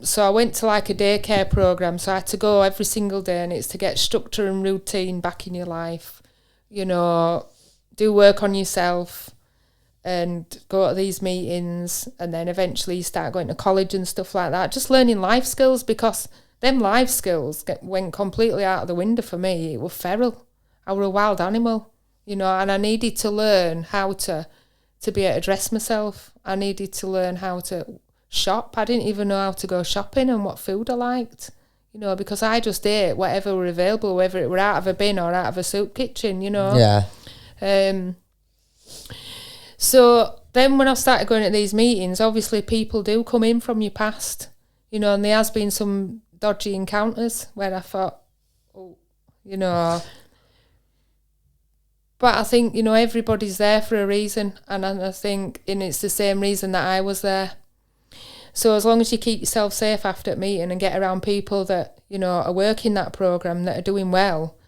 So I went to like a daycare program, so I had to go every single day, and it's to get structure and routine back in your life. You know, do work on yourself and go to these meetings, and then eventually you start going to college and stuff like that. Just learning life skills, because them life skills went completely out of the window for me. It was feral. I were a wild animal, you know, and I needed to learn how to be able to dress myself. I needed to learn how to shop. I didn't even know how to go shopping and what food I liked, you know, because I just ate whatever were available, whether it were out of a bin or out of a soup kitchen, you know. Yeah. So then when I started going to these meetings, obviously people do come in from your past, you know, and there has been some dodgy encounters where I thought, oh, you know. But I think, you know, everybody's there for a reason, and I think it's the same reason that I was there. So as long as you keep yourself safe after a meeting and get around people that, you know, are working that programme, that are doing well,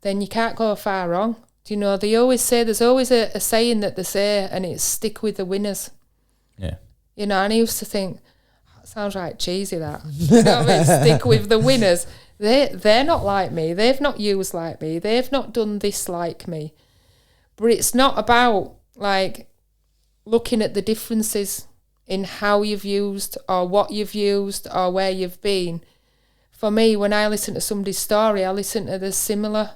then you can't go far wrong. Do you know, they always say, there's always a saying that they say, and it's stick with the winners. Yeah. You know, and I used to think, sounds right cheesy, that. You know what I mean? Stick with the winners. They're not like me. They've not used like me. They've not done this like me. But it's not about, like, looking at the differences in how you've used or what you've used or where you've been. For me, when I listen to somebody's story, I listen to the similar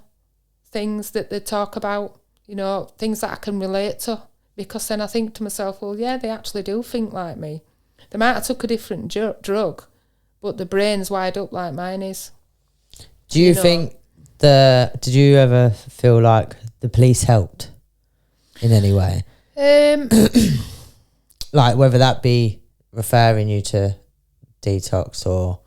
things that they talk about, you know, things that I can relate to. Because then I think to myself, well, yeah, they actually do think like me. They might have took a different drug, but the brain's wired up like mine is. Do you think did you ever feel like the police helped in any way? Like whether that be referring you to detox or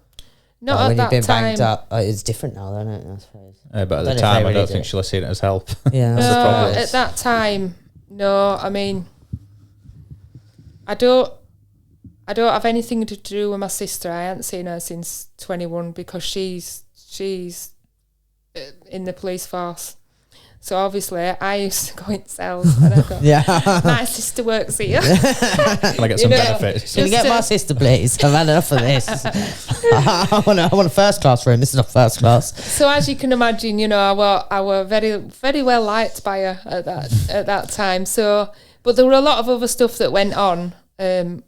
not like at when that you've been time. banged up. It's different now, isn't it? I suppose. But at don't know the if time, they I don't really think did. she'll have seen it as help. Yeah, That's the problem. At that time, no. I mean, I don't have anything to do with my sister. I haven't seen her since 21 because she's in the police force. So obviously, I used to go in cells and I go, my sister works here. Can I get some benefits? Can you get my sister, please? I've had enough of this. I want a first class room. This is not first class. So as you can imagine, you know, I were very, very well liked by her at that time. So, but there were a lot of other stuff that went on,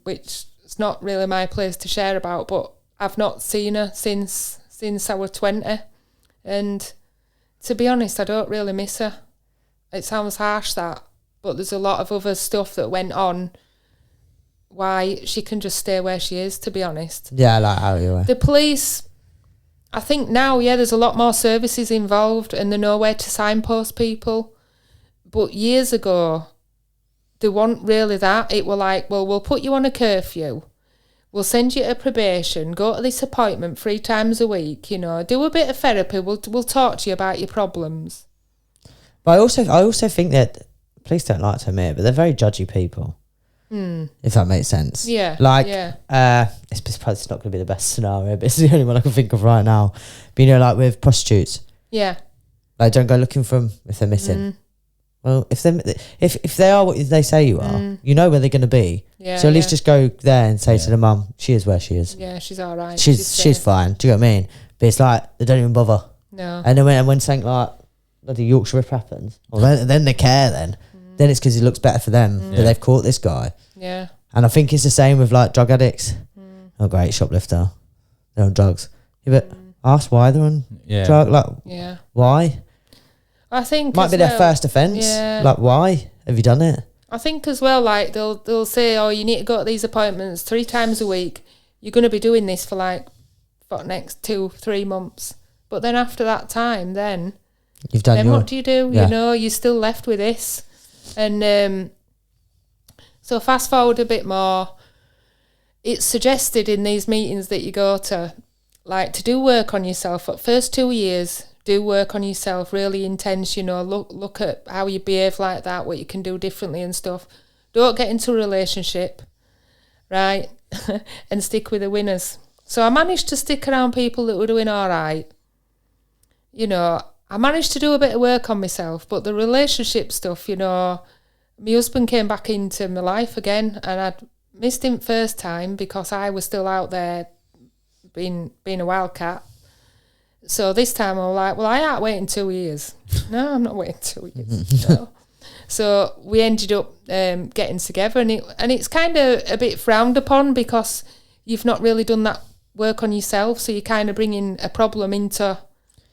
which is not really my place to share about. But I've not seen her since I was 20, and to be honest, I don't really miss her. It sounds harsh, that, but there's a lot of other stuff that went on why she can just stay where she is, to be honest. Yeah, like how you were. The police, I think now, there's a lot more services involved and they know where to signpost people. But years ago, they weren't really that. It were like, well, we'll put you on a curfew. We'll send you to probation, go to this appointment 3 times a week, you know, do a bit of therapy, we'll talk to you about your problems. But I also think that police don't like to admit it, but they're very judgy people. If that makes sense. Yeah. Like, yeah. it's probably not going to be the best scenario, but it's the only one I can think of right now. But you know, like with prostitutes, Yeah. like don't go looking for them if they're missing. Well, if they are what they say you are, you know where they're going to be. Yeah, so at least just go there and say to the mum, she is where she is. Yeah, she's all right. She's safe. fine. Do you know what I mean? But it's like they don't even bother. No. And then when something like bloody Yorkshire Rip happens, well then they care. Then it's because it looks better for them that they've caught this guy. Yeah. And I think it's the same with like drug addicts. Oh, great shoplifter, they're on drugs. Yeah, but ask why they're on drug. Like, Yeah. why? I think Might as be their well- first offence. Yeah. Like, why have you done it? I think as well, like they'll say, oh, you need to go to these appointments 3 times a week. You're going to be doing this for the next 2-3 months. But then after that time, then You've done your. what do you do? Yeah. You know, you're still left with this. And so fast forward a bit more. It's suggested in these meetings that you go to, like, to do work on yourself for the first 2 years. Do work on yourself, really intense, you know, look at how you behave like that, what you can do differently and stuff. Don't get into a relationship, right? And stick with the winners. So I managed to stick around people that were doing all right. You know, I managed to do a bit of work on myself, but the relationship stuff, you know, my husband came back into my life again and I'd missed him first time because I was still out there being a wildcat. So this time I was like, well, I ain't waiting 2 years. No, I'm not waiting 2 years. No. So we ended up getting together, and it's kind of a bit frowned upon because you've not really done that work on yourself. So you're kind of bringing a problem into,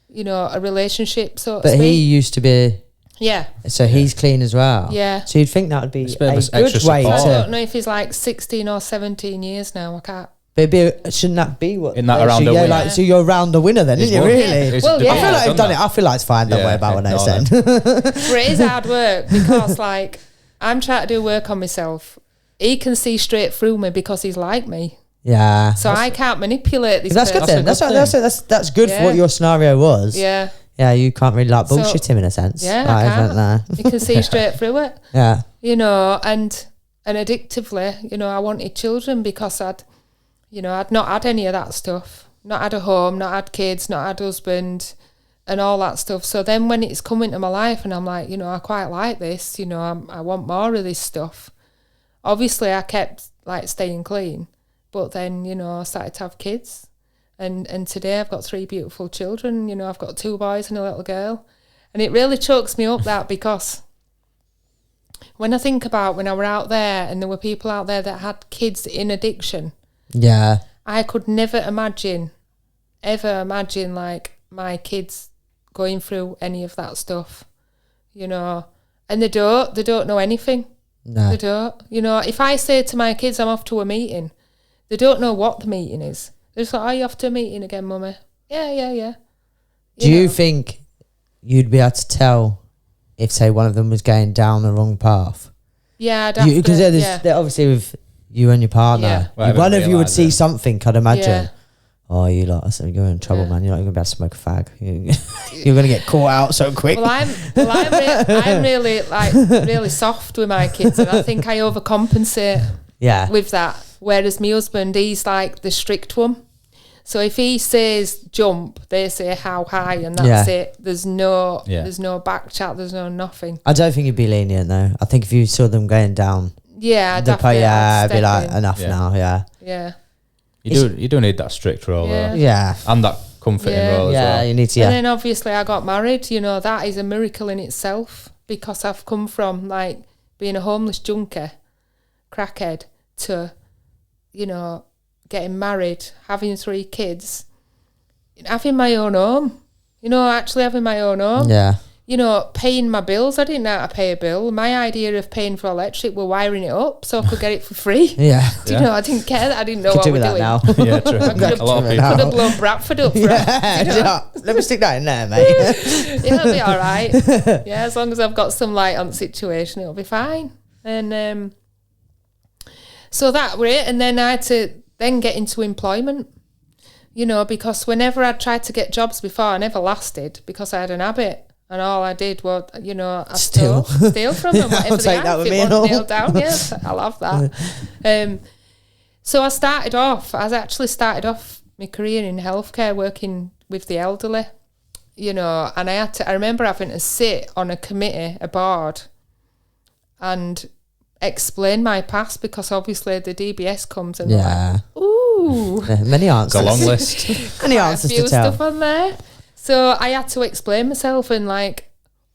you know, a relationship. So But he used to be. Yeah. So he's clean as well. Yeah. So you'd think that would be It's a a bit of good extra way support. I to. don't know if he's like 16 or 17 years now. I can't. But shouldn't that be what? In that around the yeah, winner. like, so you're around the winner then, It's isn't it? one- Really? It's Well, the yeah. I feel people like that I've done it. that. I feel like it's fine. Don't Yeah, worry about what I ignore said. But it is hard work because, like, I'm trying to do work on myself. He can see straight through me because he's like me. Yeah. So I can't manipulate this That's good person. then. That's good for Yeah. what your scenario was. Yeah. Yeah, you can't really like So- bullshit him in a sense. Yeah, Like, I isn't can't. there? You can see straight through it. Yeah. You know, and addictively, you know, I wanted children because I'd not had any of that stuff. Not had a home, not had kids, not had husband and all that stuff. So then when it's come into my life and I'm like, you know, I quite like this, you know, I want more of this stuff. Obviously I kept like staying clean, But then, you know, I started to have kids. And today I've got 3 beautiful children. You know, I've got 2 boys and a little girl. And it really chokes me up that, because when I think about when I were out there and there were people out there that had kids in addiction, Yeah. I could never ever imagine like my kids going through any of that stuff, you know. And they don't know anything. No. They don't. You know, if I say to my kids I'm off to a meeting, they don't know what the meeting is. They're just like, are you off to a meeting again, mummy? Yeah. Do you know? think you'd be able to tell if, say, one of them was going down the wrong path? Yeah, I'd have to, Because yeah. they're obviously with you and your partner, Yeah. Well, I one haven't of you would realised see it. something, I'd imagine. Yeah. Oh, you lot, so you're in trouble, Yeah. man. You're not even going to be able to smoke a fag. You're going to get caught out so quick. Well, I'm really really soft with my kids, and I think I overcompensate Yeah. with that. Whereas my husband, he's like the strict one. So if he says jump, they say how high, and that's Yeah. it. There's no Yeah. back chat. There's no nothing. I don't think you'd be lenient, though. I think if you saw them going down, Yeah, I'd the have to, I'd I'd be step like, in. enough Yeah. now, yeah. Yeah, You do need that strict role, Yeah. though. Yeah. And that comforting Yeah. role as Yeah, well. you need to, And yeah. then obviously I got married. You know, that is a miracle in itself, because I've come from like being a homeless junkie, crackhead, to, you know, getting married, having 3 kids, having my own home. You know, actually having my own home. Yeah. You know, paying my bills. I didn't know how to pay a bill. My idea of paying for electric were wiring it up so I could get it for free. Yeah. Do you know, I didn't care that I didn't know Could what do we're with that doing. now. Yeah, true. could've- A lot of Could people. Could have blown Bradford up for Yeah, it. You know? yeah. Let me stick that in there, mate. Yeah, it'll be all right. Yeah, as long as I've got some light on the situation, it'll be fine. And so that were it. And then I had to then get into employment, you know, because whenever I tried to get jobs before, I never lasted because I had an habit. And all I did was, you know, I steal from them, whatever I'll they take have. that with If me it and wasn't all. nailed down, yes, I'll have that. So I actually started off my career in healthcare, working with the elderly, you know, and I remember having to sit on a committee, a board, and explain my past, because obviously the DBS comes and they're Yeah. like, ooh, Many answers. It's a long list. Many quite a answers few to tell. stuff on there. So I had to explain myself and like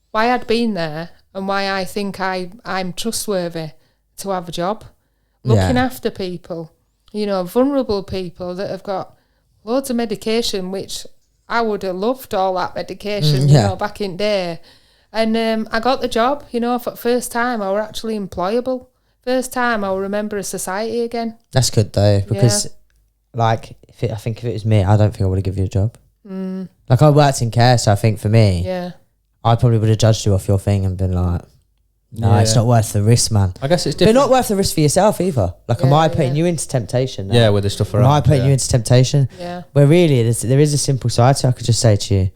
why I'd been there and why I think I'm trustworthy to have a job, looking Yeah. after people, you know, vulnerable people that have got loads of medication, which I would have loved all that medication, you yeah. know, back in day. And I got the job, you know, for the first time I were actually employable. First time I will remember a society again. That's good though, because like I think if it was me, I don't think I would have given you a job. Like I worked in care, so I think for me, Yeah. I probably would have judged you off your thing and been like, no, it's Yeah. not worth the risk, man. I guess it's But different. not worth the risk for yourself either. Like, am Yeah, I putting yeah. you into temptation now? Yeah, with the stuff Am around. I putting yeah. you into temptation? Yeah. Where really there is a simple side to it. I could just say to you,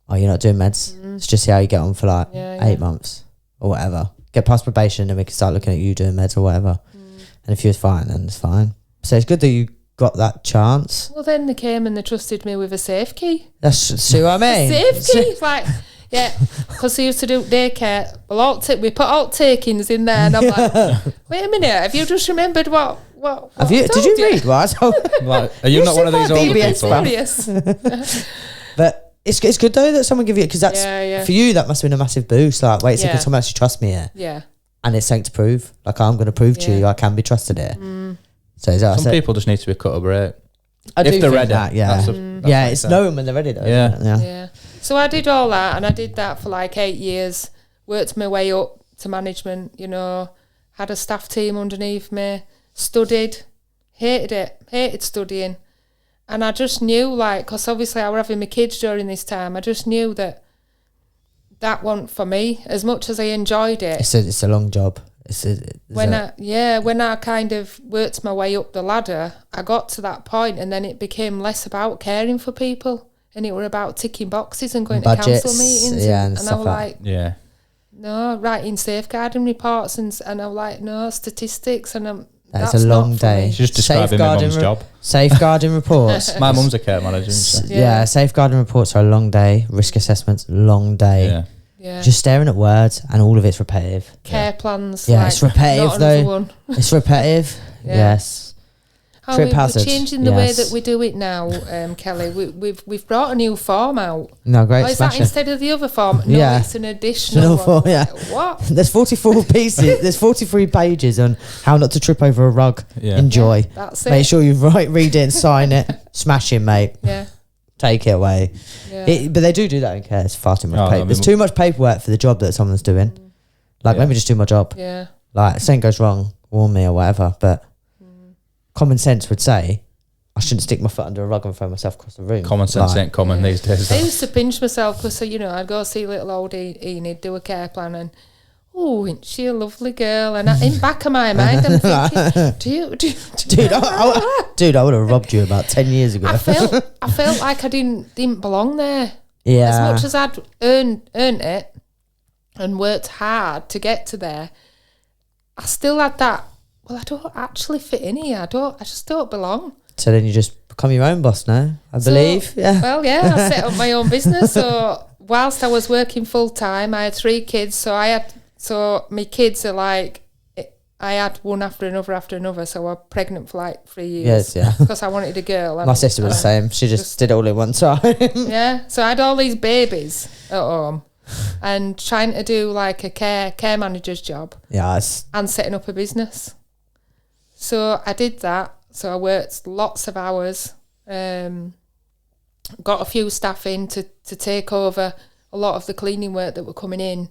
oh, you're not doing meds. Let's just see how you get on for like Yeah, 8 yeah. months or whatever. Get past probation and we can start looking at you doing meds or whatever. And if you're fine, then it's fine. So it's good that you got that chance. Well, then they came and they trusted me with a safe key. That's see what I mean. Safe key, like, yeah, because they used to do daycare. Well, we put alt takings in there, and I'm like, wait a minute, have you just remembered what Have you? I Did told you read what I told? Like, are you not one of these said older that people? DBS, Serious? But it's good though that someone give you, because that's Yeah. for you. That must have been a massive boost. Like, wait a second, Yeah. someone actually trusts me here, Yeah, and it's something to prove. Like, I'm going to prove to you Yeah. I can be trusted here. So is that Some people just need to be cut a break. I if do they're think ready. that, yeah, That's that's yeah. what It's I said. knowing when they're ready though. Yeah. isn't it? yeah. So I did all that, and I did that for like 8 years. Worked my way up to management. You know, had a staff team underneath me. Studied, hated studying. And I just knew, like, because obviously I were having my kids during this time, I just knew that wasn't for me. As much as I enjoyed it, It's a long job. when I kind of worked my way up the ladder, I got to that point, and then it became less about caring for people, and it were about ticking boxes and going to Budgets, council meetings. yeah, and and I stuff was like like, Yeah. no, writing safeguarding reports, and I was like, no, statistics, and That's that's a long not for day. me. She's just describing my mum's job. Safeguarding reports. My mum's a care manager. So. Yeah, safeguarding reports are a long day. Risk assessments, long day. Yeah. Yeah. Just staring at words, and all of it's repetitive. Care plans. Yeah, like, it's repetitive not another though. one. It's repetitive. Yeah. Yes. Trip we're hazard. changing the way Yes. that we do it now, Kelly. We've brought a new form out. No, great. Oh, is that Smashing. instead of the other form? No, Yeah. it's an additional Additional one. form, yeah. What? There's 44 pieces. There's 43 pages on how not to trip over a rug. Yeah. Enjoy. Yeah, that's it. Make sure you read it and sign it. Smash it, mate. Yeah. Take it away. Yeah. But they do that in care. It's far too much Oh, I paper. mean, There's too much paperwork for the job that someone's doing. Like, Yeah. let me just do my job. Yeah. Like, if something goes wrong, warn me or whatever. But common sense would say I shouldn't stick my foot under a rug and throw myself across the room. Common sense Like, ain't common these days. I used to pinch myself because, I'd go see little old Enid do a care plan and, oh, isn't she a lovely girl? And in back of my mind, I'm thinking, do you Dude, I would have robbed you about 10 years ago. I felt like I didn't belong there. Yeah. As much as I'd earned it and worked hard to get to there, I still had that, well, I don't actually fit in here. I just don't belong. So then you just become your own boss now, I believe. Yeah. Well, yeah, I set up my own business. So whilst I was working full time, I had 3 kids. So my kids are like, I had one after another. So I was pregnant for like 3 years. Yes, yeah. Because I wanted a girl. My sister was the same. She just did it all in one time. Yeah. So I had all these babies at home and trying to do like a care manager's job Yeah, it's, and setting up a business. So I did that. So I worked lots of hours, got a few staff in to take over a lot of the cleaning work that were coming in,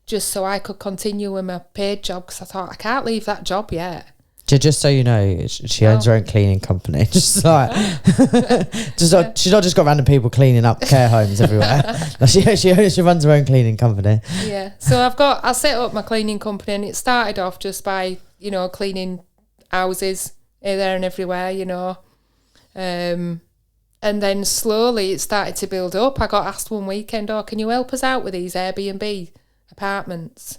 just so I could continue with my paid job, because I thought, I can't leave that job yet. just so you know, she owns her own cleaning company. Just like, she's not just got random people cleaning up care homes everywhere. No, she runs her own cleaning company. Yeah. So I set up my cleaning company, and it started off just by, cleaning houses here, there and everywhere, and then slowly it started to build up. I got asked one weekend, can you help us out with these Airbnb apartments?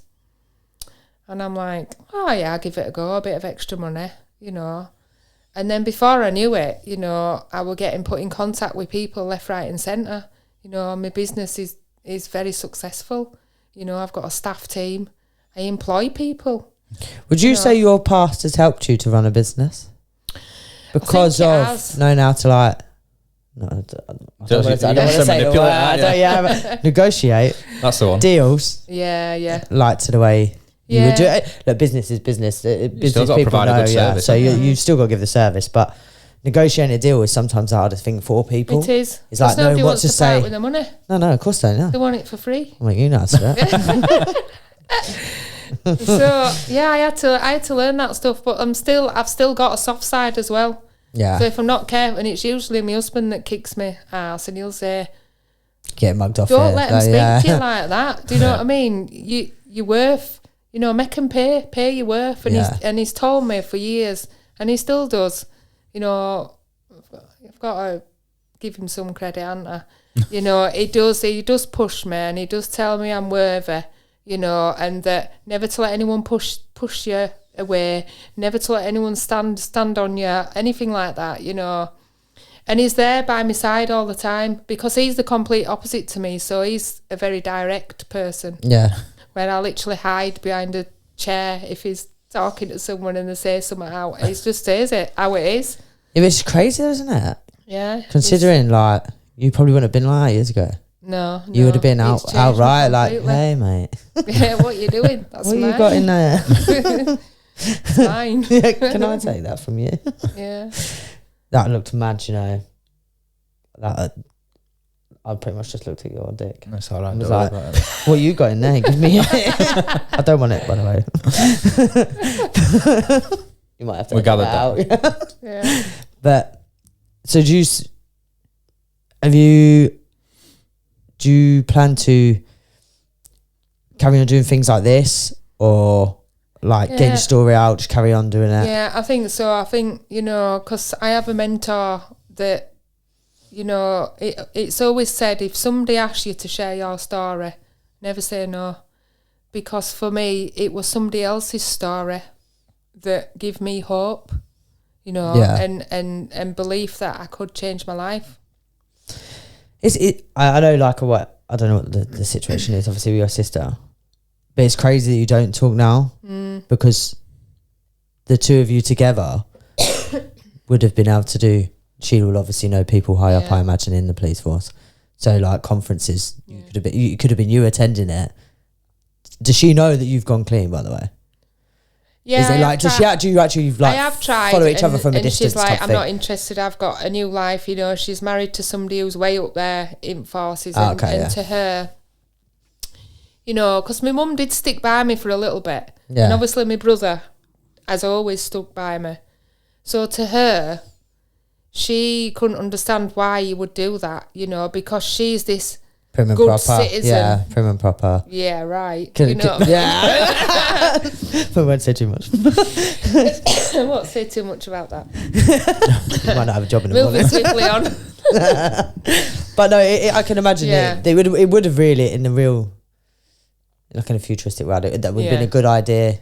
And I'm like, oh yeah, I'll give it a go, a bit of extra money, And then before I knew it, I was getting put in contact with people left, right and centre. My business is very successful. I've got a staff team. I employ people. Would you say your past has helped you to run a business? Because of knowing how to like, no, I don't want to say the word. Negotiate. That's the one. Deals. Yeah. Like to the way you would do it. Look, business is business. Business still got to people provide a know, good service, So haven't you've still got to give the service, but negotiating a deal is sometimes the hardest thing for people. It is. It's like nobody what wants to part say. with the money. No, of course they know. They want it for free. Well, you know how to do it. So yeah, I had to learn that stuff, but I've still got a soft side as well. Yeah. So if I'm not careful, and it's usually my husband that kicks me ass, and he'll say, Get mugged off. "Don't let him speak to you like that." Do you know what I mean? You're worth, make him pay your worth, and he's told me for years, and he still does. I've got to give him some credit, haven't I? He does push me, and he does tell me I'm worthy. And that never to let anyone push you away, never to let anyone stand on you, anything like that, And he's there by my side all the time, because he's the complete opposite to me. So he's a very direct person. Yeah. Where I literally hide behind a chair if he's talking to someone and they say something out. He just says it how it is. It's crazy, isn't it? Yeah. Considering, like, you probably wouldn't have been like that years ago. No. You would have been outright like, completely. hey, mate. Yeah, what you doing? That's What mine. you got in there? It's mine. Yeah, can I take that from you? Yeah. That looked mad, That I pretty much just looked at your dick. That's all right. I was don't like, worry about it. What you got in there? Give me it. I don't want it, by the way. You might have to We edit gathered that out. Yeah. But so do you plan to carry on doing things like this, or like getting your story out, just carry on doing it? Yeah, I think so. I think, because I have a mentor that, it's always said, if somebody asks you to share your story, never say no. Because for me, it was somebody else's story that gave me hope, and belief that I could change my life. I know, like, I don't know what the situation is, obviously, with your sister. But it's crazy that you don't talk now, because the two of you together would have been able to do. Sheila will obviously know people high up, Yeah. I imagine, in the police force. So like conferences, you could have been you attending it. Does she know that you've gone clean, by the way? Yeah, Is it like, does you actually like I have tried follow each other and- from a and distance? she's like, type I'm thing? not interested. I've got a new life. You know, she's married to somebody who's way up there in forces, Ah, and, okay, and yeah. to her, you know, because my mum did stick by me for a little bit, Yeah. and obviously my brother has always stuck by me. So to her, she couldn't understand why you would do that, you know, because she's this, Prim and good proper. citizen. Yeah, prim and proper. yeah, right, Can- you know. yeah. I won't say too much. I won't say too much about that. You might not have a job in the morning. Moving swiftly on. But no, I can imagine Yeah. it would have really, in the real, like in a futuristic world, that would have been Yeah. a good idea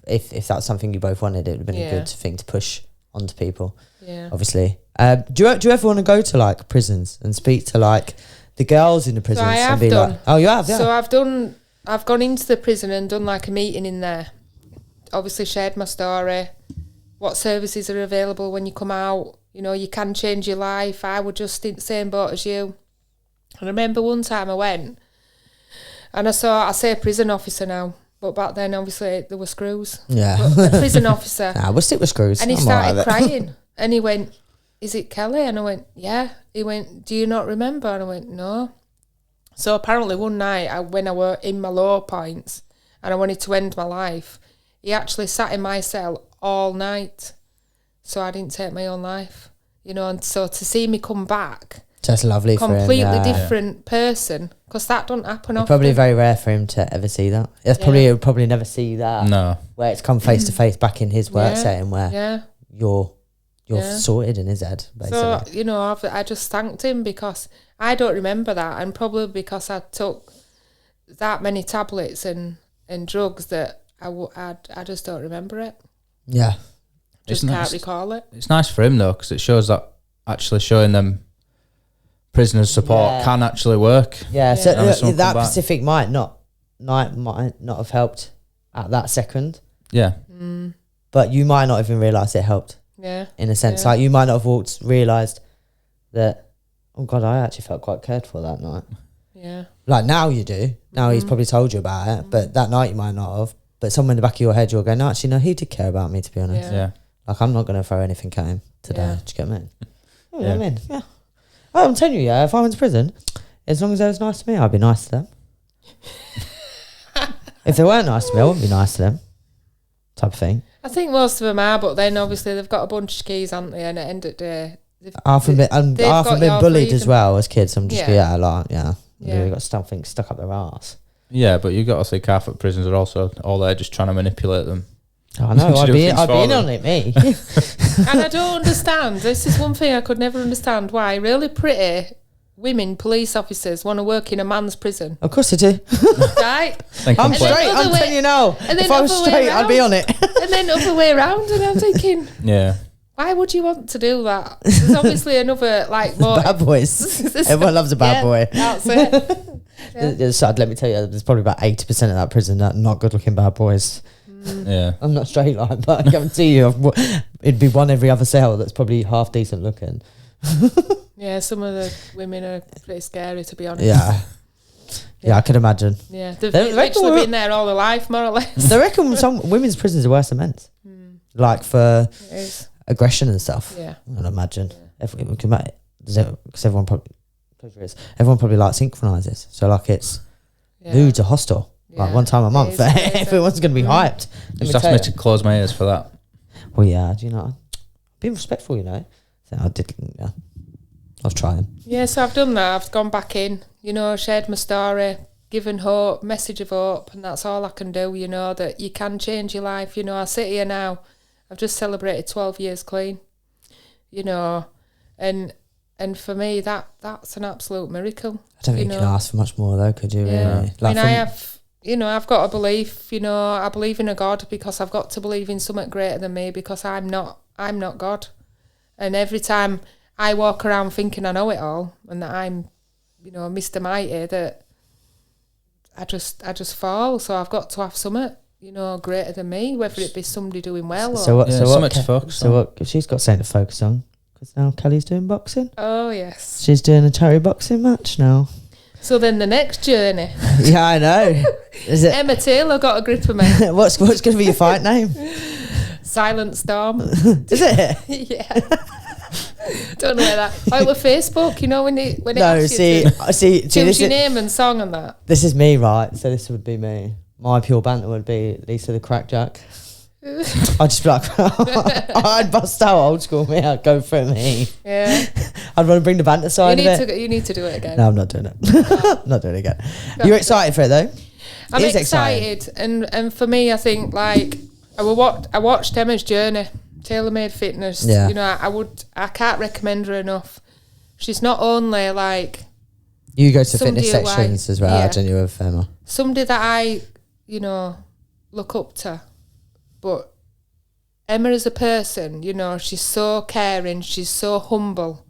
if that's something you both wanted. It would have been a Yeah. good thing to push onto people, Yeah. obviously. Do you ever want to go to like prisons and speak to like the girls in the prisons I and have be done. like, oh, you have, yeah. So I've gone into the prison and done like a meeting in there. Obviously shared my story, what services are available when you come out. You know, you can change your life. I was just in the same boat as you. And I remember one time I went and I say prison officer now, but back then obviously there were screws. Yeah. But a prison officer. Nah, we'll stick with screws. And he I'm alright started with it. crying. And he went, is it Kelly? And I went, yeah. He went, do you not remember? And I went, no. So apparently one night when I were in my low points and I wanted to end my life, he actually sat in my cell all night. So I didn't take my own life. You know, and so to see me come back, Just lovely for him. completely Yeah. different person, because that doesn't happen It's often. probably very rare for him to ever see that. It's probably he'll probably never see that. No. Where it's come face to face back in his work Yeah. setting where Yeah. you're Yeah. sorted in his head, basically. So, you know, I just thanked him because I don't remember that, and probably because I took that many tablets and drugs that I just don't remember it. Yeah. Just It's can't nice. recall it. It's nice for him though, because it shows that actually showing them prisoners support Yeah. can actually work. Yeah, so Having someone that come back. Pacific might not have helped at that second, Yeah. but you might not even realise it helped Yeah. in a sense. Yeah. Like you might not have realised that, oh God, I actually felt quite cared for that night. Yeah. Like now you do. Now he's probably told you about it, but that night you might not have. But somewhere in the back of your head you're going, no, actually, no, he did care about me, to be honest. Yeah. Yeah. Like I'm not going to throw anything at him today. Yeah. Do you get me? Oh, Yeah. I mean, yeah. Oh, I'm telling you, yeah, if I went to prison, as long as they was nice to me, I'd be nice to them. If they weren't nice to me, I wouldn't be nice to them. Type of thing. I think most of them are, but then obviously they've got a bunch of keys, haven't they? And at the end of the day, I've been they've I've got been your bullied as freedom. well as kids. I'm just Yeah. yeah. Yeah. They've got something stuck up their arse. Yeah, but you got to think half of prisons are also all there just trying to manipulate them. Oh, I know. To I'd do be things in for on them. it, me. And I don't understand. This is one thing I could never understand, why really pretty women police officers want to work in a man's prison. Of course I do. Right? And I'm then straight. other I'm way- telling you now. and then If I was other way straight, I'd be round. on it. And then other way around, and I'm thinking, Yeah. why would you want to do that? There's obviously another, like, more... Bad boys. Everyone loves a bad Yeah, boy. That's it. It's sad, let me tell you, there's probably about 80% of that prison that not good looking bad boys. Yeah. I'm not straight line, but I guarantee you, it'd be one every other cell that's probably half decent looking. Yeah, some of the women are pretty scary, to be honest. Yeah, I could imagine. Yeah, they've They reckon literally we're- been there all their life, more or less. They reckon some women's prisons are worse than men's. Like for It is. aggression and stuff. Yeah. I'd imagine. Because everyone probably like synchronizes. So like it's Yeah. nudes are hostile. Like Yeah. one time a It month. is, it is. Everyone's going to be hyped. Let Just me ask tell me you. to close my ears for that. Well, yeah, do you know? Being respectful, you know. So I did, yeah. I was trying. Yeah, so I've done that. I've gone back in, you know, shared my story, given hope, message of hope, and that's all I can do, you know, that you can change your life. You know, I sit here now, I've just celebrated 12 years clean, you know, and for me, that's an absolute miracle. I don't think you can ask for much more, though, could you? Yeah. Really? I mean, I have, you know, I've got a belief, you know, I believe in a God because I've got to believe in something greater than me because I'm not God. And every time I walk around thinking I know it all and that I'm, you know, Mr. Mighty, that I just fall. So I've got to have something, you know, greater than me, whether it be somebody doing well or. So what? Yeah, so something what? to focus So on. what? She's got something to focus on because now Kelly's doing boxing. Oh yes. She's doing a charity boxing match now. So then the next journey, Yeah, I know. Is it? Emma Taylor got a grip of me. What's going to be your fight name? Silent Storm. Is it? Yeah. Don't know where that. Like with Facebook, you know, when it No, asks you to see, choose this your is, name and song and that. this is me, right? So this would be me. My pure banter would be Lisa the Crackjack. I'd just be like, I'd bust out old school me. I'd go for me. Yeah. I'd want to bring the banter side of it. You need to do it again. No, I'm not doing it. Not doing it again. You're excited for it though? I'm It is excited, and for me, I think like I watched Emma's journey, Tailor Made Fitness. Yeah. You know, I can't recommend her enough. She's not only like You go to somebody fitness who sections I- as well, yeah. don't you, with Emma? somebody that I, you know, look up to, but Emma as a person, you know, she's so caring, she's so humble,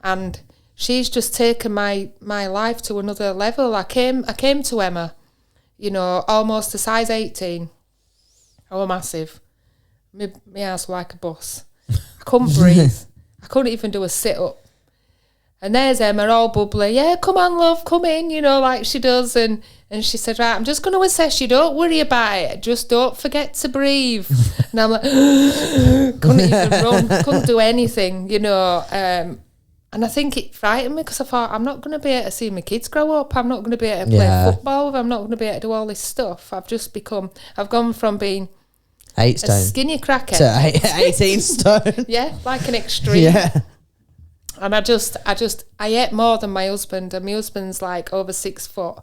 and she's just taken my life to another level. I came to Emma, you know, almost a size 18. I was massive. My ass was like a bus. I couldn't breathe. I couldn't even do a sit-up. And there's Emma, all bubbly. Yeah, come on, love, come in, you know, like she does. And she said, right, I'm just going to assess you. Don't worry about it. Just don't forget to breathe. And I'm like, couldn't even run, couldn't do anything, you know. And I think it frightened me because I thought, I'm not going to be able to see my kids grow up. I'm not going to be able to play Yeah. football. I'm not going to be able to do all this stuff. I've gone from being 8 a stone skinny crackhead. to 18 stone. Yeah, like an extreme. Yeah. And I ate more than my husband, and my husband's like over 6 foot,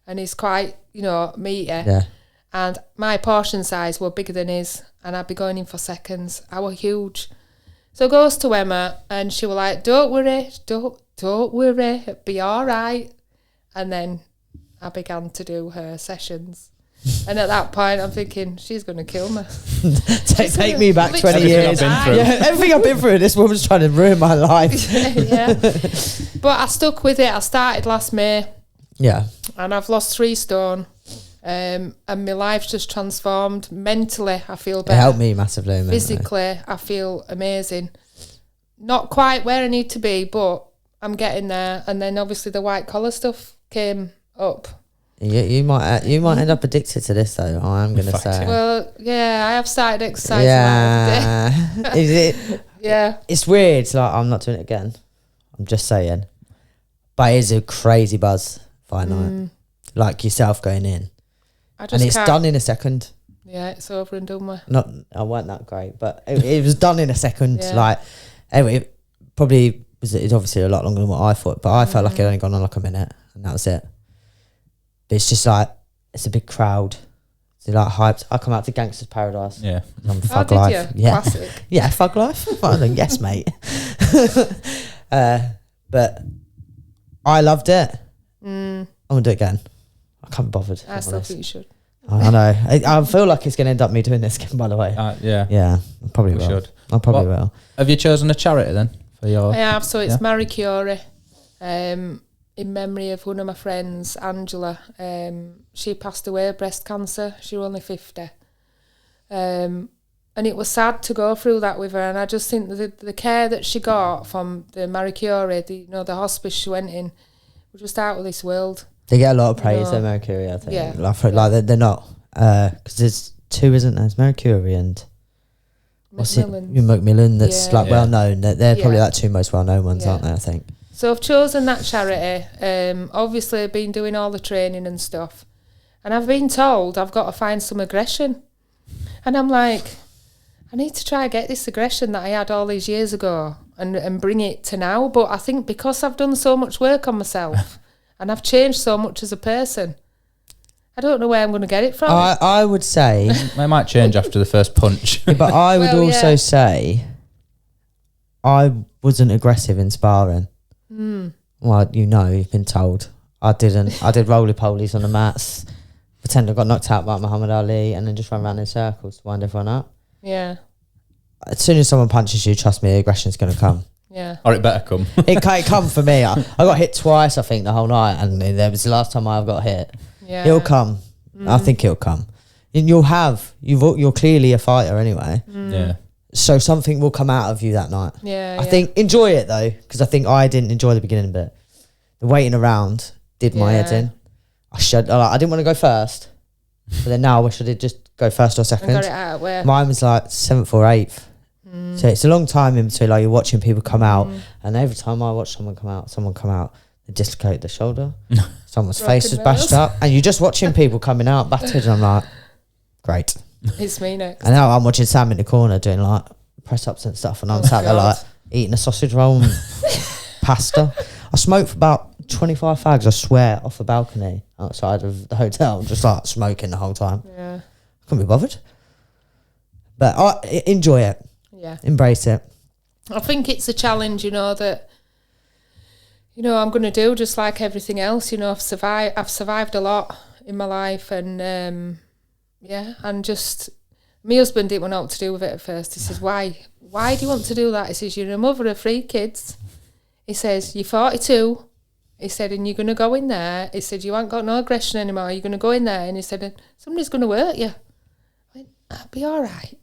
and he's quite, you know, meaty. Yeah. And my portion size were bigger than his, and I'd be going in for seconds. I were huge. So I goes to Emma, and she was like, don't worry, don't worry, it'll be all right. And then I began to do her sessions. And at that point, I'm thinking, she's going to kill me. Take me back 20 Literally years. Everything I've been through. Yeah, everything I've been through, this woman's trying to ruin my life. Yeah. But I stuck with it. I started last May, Yeah. and I've lost 3 stone. And my life's just transformed. Mentally, I feel It better. helped me massively. Mentally. Physically, I feel amazing. Not quite where I need to be, but I'm getting there. And then obviously the white collar stuff came up. You might end up addicted to this though. I am going to say. Well, yeah, I have started exercising. Yeah. Yeah. Is it? Yeah. It's weird. It's like I'm not doing it again. I'm just saying. But it is a crazy buzz fight night. Like yourself going in, I just and it's can't. done in a second. Yeah, it's over and done with. Not, I weren't that great, but it was done in a second. Yeah. Like, anyway, it probably was. It's obviously a lot longer than what I thought, but I felt like it only gone on like a minute, and that was it. But it's just like it's a big crowd. They're like hyped. I come out to Gangster's Paradise. Yeah. I'm Oh, Thug did Life. you? Yeah, Classic. yeah, Thug Life. Well, yes, mate. But I loved it. I'm gonna do it again. I can't be bothered. if I I'm still honest. think you should. I know. I feel like it's gonna end up me doing this again. By the way. Yeah. Yeah, I probably We will. should. I probably What- will. Have you chosen a charity then for your? I have, so it's Yeah. Marie Curie, in memory of one of my friends, Angela. She passed away of breast cancer. She was only 50. And it was sad to go through that with her. And I just think the care that she got from the Marie Curie, the hospice she went in, was just out of this world. They get a lot of praise, No. though, Mercury, I think. Yeah. Like they're not. Because there's 2, isn't there? There's Mercury and what's it? Macmillan. Macmillan, that's Yeah. like well known. They're probably Yeah. like 2 most well known ones, Yeah. aren't they? I think. So I've chosen that charity. Obviously, I've been doing all the training and stuff. And I've been told I've got to find some aggression. And I'm like, I need to try and get this aggression that I had all these years ago and bring it to now. But I think because I've done so much work on myself and I've changed so much as a person, I don't know where I'm going to get it from. I would say, It might change after the first punch. but I would Well, also yeah. say I wasn't aggressive in sparring. Well, you've been told. I didn't. I did roly-polies on the mats, pretend I got knocked out by Muhammad Ali, and then just run around in circles to wind everyone up. Yeah, As soon as someone punches you, trust me, aggression's going to come. yeah. Or it better come. It can't come for me. I got hit twice, I think, the whole night, and that was the last time I got hit. Yeah. It'll come. I think it'll come. And you're clearly a fighter anyway. Yeah. So something will come out of you that night. Yeah. I think enjoy it though, because I think I didn't enjoy the beginning bit. The waiting around did my head Yeah. in. I didn't want to go first, but then now I wish I did just go first or I second. got it out where. Mine was like 7th or 8th. So it's a long time in between. Like you're watching people come out, and every time I watch someone come out, they dislocate the shoulder. Someone's face was Broken bashed nose. up, and you're just watching people coming out battered. And I'm like, great. It's me next. And now I'm watching Sam in the corner doing like press ups and stuff, and I'm Oh, sat there God. like eating a sausage roll and pasta. I smoked for about 25 fags, I swear, off a balcony outside of the hotel, just like smoking the whole time. Yeah. I couldn't be bothered. But I enjoy it, Yeah. embrace it. I think it's a challenge, that, I'm going to do just like everything else. I've survived a lot in my life, and and just my husband didn't know what to do with it at first. He says, "Why do you want to do that?" He says, "You're a mother of 3 kids." He says, "You're 42." He said, "And you're going to go in there." He said, "You ain't got no aggression anymore. You're going to go in there." And he said, "Somebody's going to hurt you." I went, "I'll be all right.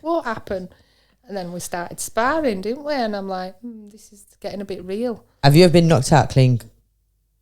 What happened?" And then we started sparring, didn't we? And I'm like, this is getting a bit real. Have you ever been knocked out clean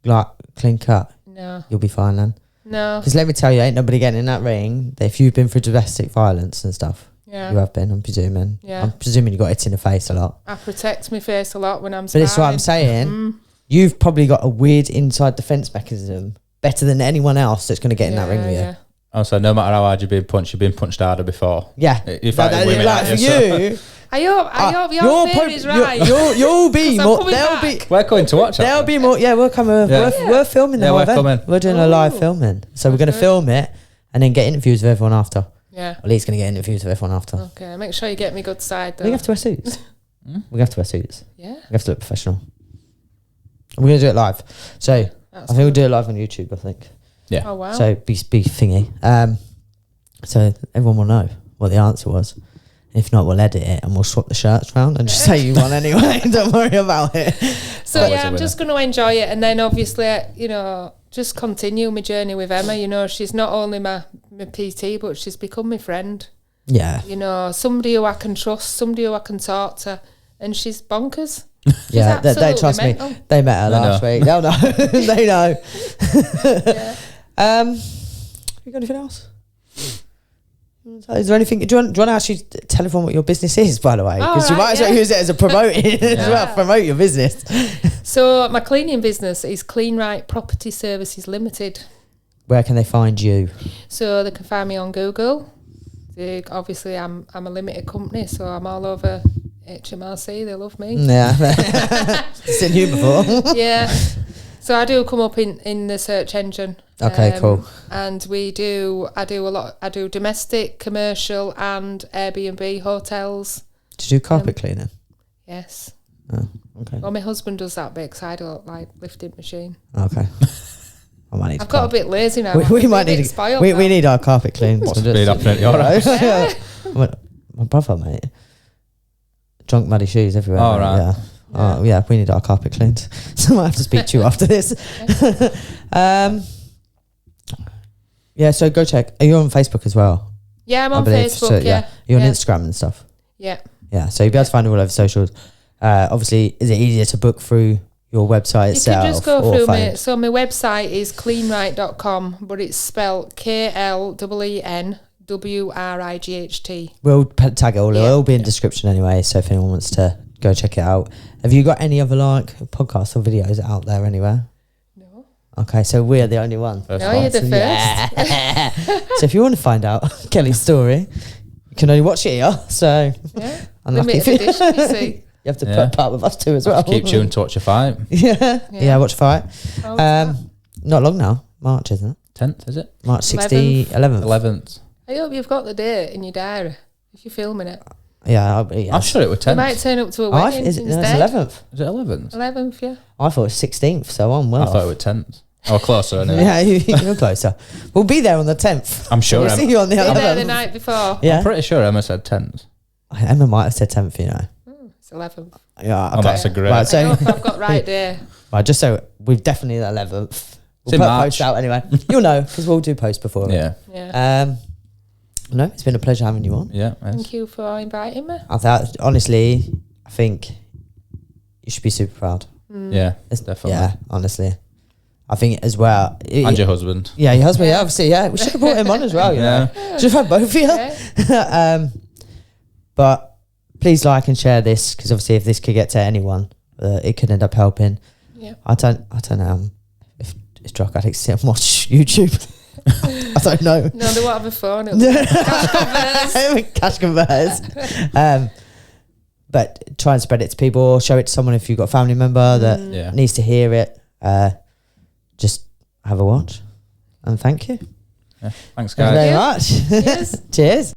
cut? No. You'll be fine then. No. Because let me tell you, ain't nobody getting in that ring. If you've been through domestic violence and stuff, Yeah. you have been, I'm presuming. Yeah. I'm presuming you got hit in the face a lot. I protect my face a lot when I'm But sparring. it's what I'm saying. You've probably got a weird inside defence mechanism better than anyone else that's going to get in that ring with you. Yeah. Also, no matter how hard you've been punched harder before. Yeah. You're fighting women, like aren't for you? you, I hope your theory is right. You'll be 'Cause I'm more. coming There'll back. be. We're going to watch There'll that. be more. Yeah, we're coming. Yeah. We're filming the Yeah, whole we're event. coming. We're doing a live Ooh. filming, so we're going to film it and then get interviews with everyone after. Yeah. Well, he's going to get interviews with everyone after. Okay, make sure you get me good side though. We have to wear suits. We have to wear suits. Yeah. We have to look professional. We're going to do it live. So I That's think we'll good. do it live on YouTube. I think. Oh wow. So be thingy. So everyone will know what the answer was. If not, we'll edit it and we'll swap the shirts round and just say you won anyway. Don't worry about it. So That was yeah, a I'm winner. just going to enjoy it, and then obviously, just continue my journey with Emma. She's not only my PT, but she's become my friend. Yeah. Somebody who I can trust, somebody who I can talk to, and she's bonkers. Yeah, they absolutely trust me. mental. They met her They last know. week. They'll know. They know. Yeah. You got anything else? Is there anything? Do you want to actually tell everyone what your business is, by the way? Because you right, might as well yeah. use it as a promoting as well. Promote your business. So my cleaning business is Clean Right Property Services Limited. Where can they find you? So they can find me on Google. Obviously, I'm a limited company, so I'm all over HMRC. They love me. Yeah, seen you before. Yeah. So I do come up in the search engine. Okay, cool. And I do domestic, commercial, and Airbnb hotels. Did you do carpet cleaning? Yes. Oh, okay. Well, my husband does that bit because I don't like lifting machine. Okay. I might need. I've got a bit lazy now. We might I'm a bit need. spoiled We now. need our carpet cleaned. What's been happening at your house? My brother, mate. Drunk muddy shoes everywhere. Oh, mate, right. Yeah. Oh, yeah, we need our carpet cleaned. So I have to speak to you after this. Yeah, so go check. Are you on Facebook as well? Yeah, I'm I on believe. Facebook. So, Yeah. You're on Yeah. Instagram and stuff. Yeah. Yeah, so you'll be able to find it all over socials. Obviously, is it easier to book through your website You itself? can just go or through phone? me. So my website is cleanright.com, but it's spelled KLENWRIGHT. We'll tag it all. It'll Yeah. all be in description anyway. So if anyone wants to go check it out, have you got any other podcasts or videos out there anywhere? No. Okay, so we're the only one. First No, one. you're the first. Yeah. So if you want to find out Kelly's story, you can only watch it here. So Yeah. unlucky for Limited you. edition, you see. You have to Yeah. put part with us too as well. Keep tuned to watch a fight. Yeah. Yeah, watch fight. Oh, what's that? Not long now. March, isn't it? 10th, is it? March 16th, 11th. 11th. I hope you've got the date in your diary if you're filming it. Yeah, I'm sure it was You 10th. might turn up to a Oh, wedding is it? No, it's instead. 11th. Is it 11th? 11th, yeah. I thought it was 16th, so I'm well I thought it off. was 10th. Oh, closer anyway. Yeah, you're closer. We'll be there on the 10th. I'm sure We'll see you on the Be there the 11th. night before. Yeah. I'm pretty sure Emma said 10th. Emma might have said 10th, you know. It's 11th. Yeah, Oh, that's a great. Right, I so, hope I've got right there. right, just so we've definitely the 11th. It's in put a March. post out anyway. You'll know because we'll do post before. Yeah. Yeah. No, it's been a pleasure having you on. Yeah. Thank you for inviting me. I thought, honestly, I think you should be super proud. Yeah. It's- Definitely. Yeah, honestly. I think as well. And your husband. Yeah, your husband. Yeah, obviously. Yeah, we should have brought him on as well. You know, should have had both of you. Yeah. But please like and share this because obviously, if this could get to anyone, it could end up helping. Yeah. I don't know if drug addicts sit and watch YouTube. I don't know. No, they won't have a phone. It'll be Cash converters. But try and spread it to people or show it to someone if you've got a family member that needs to hear it. Just have a watch and thank you. Yeah. Thanks, Thank you guys. very much. Cheers. Cheers.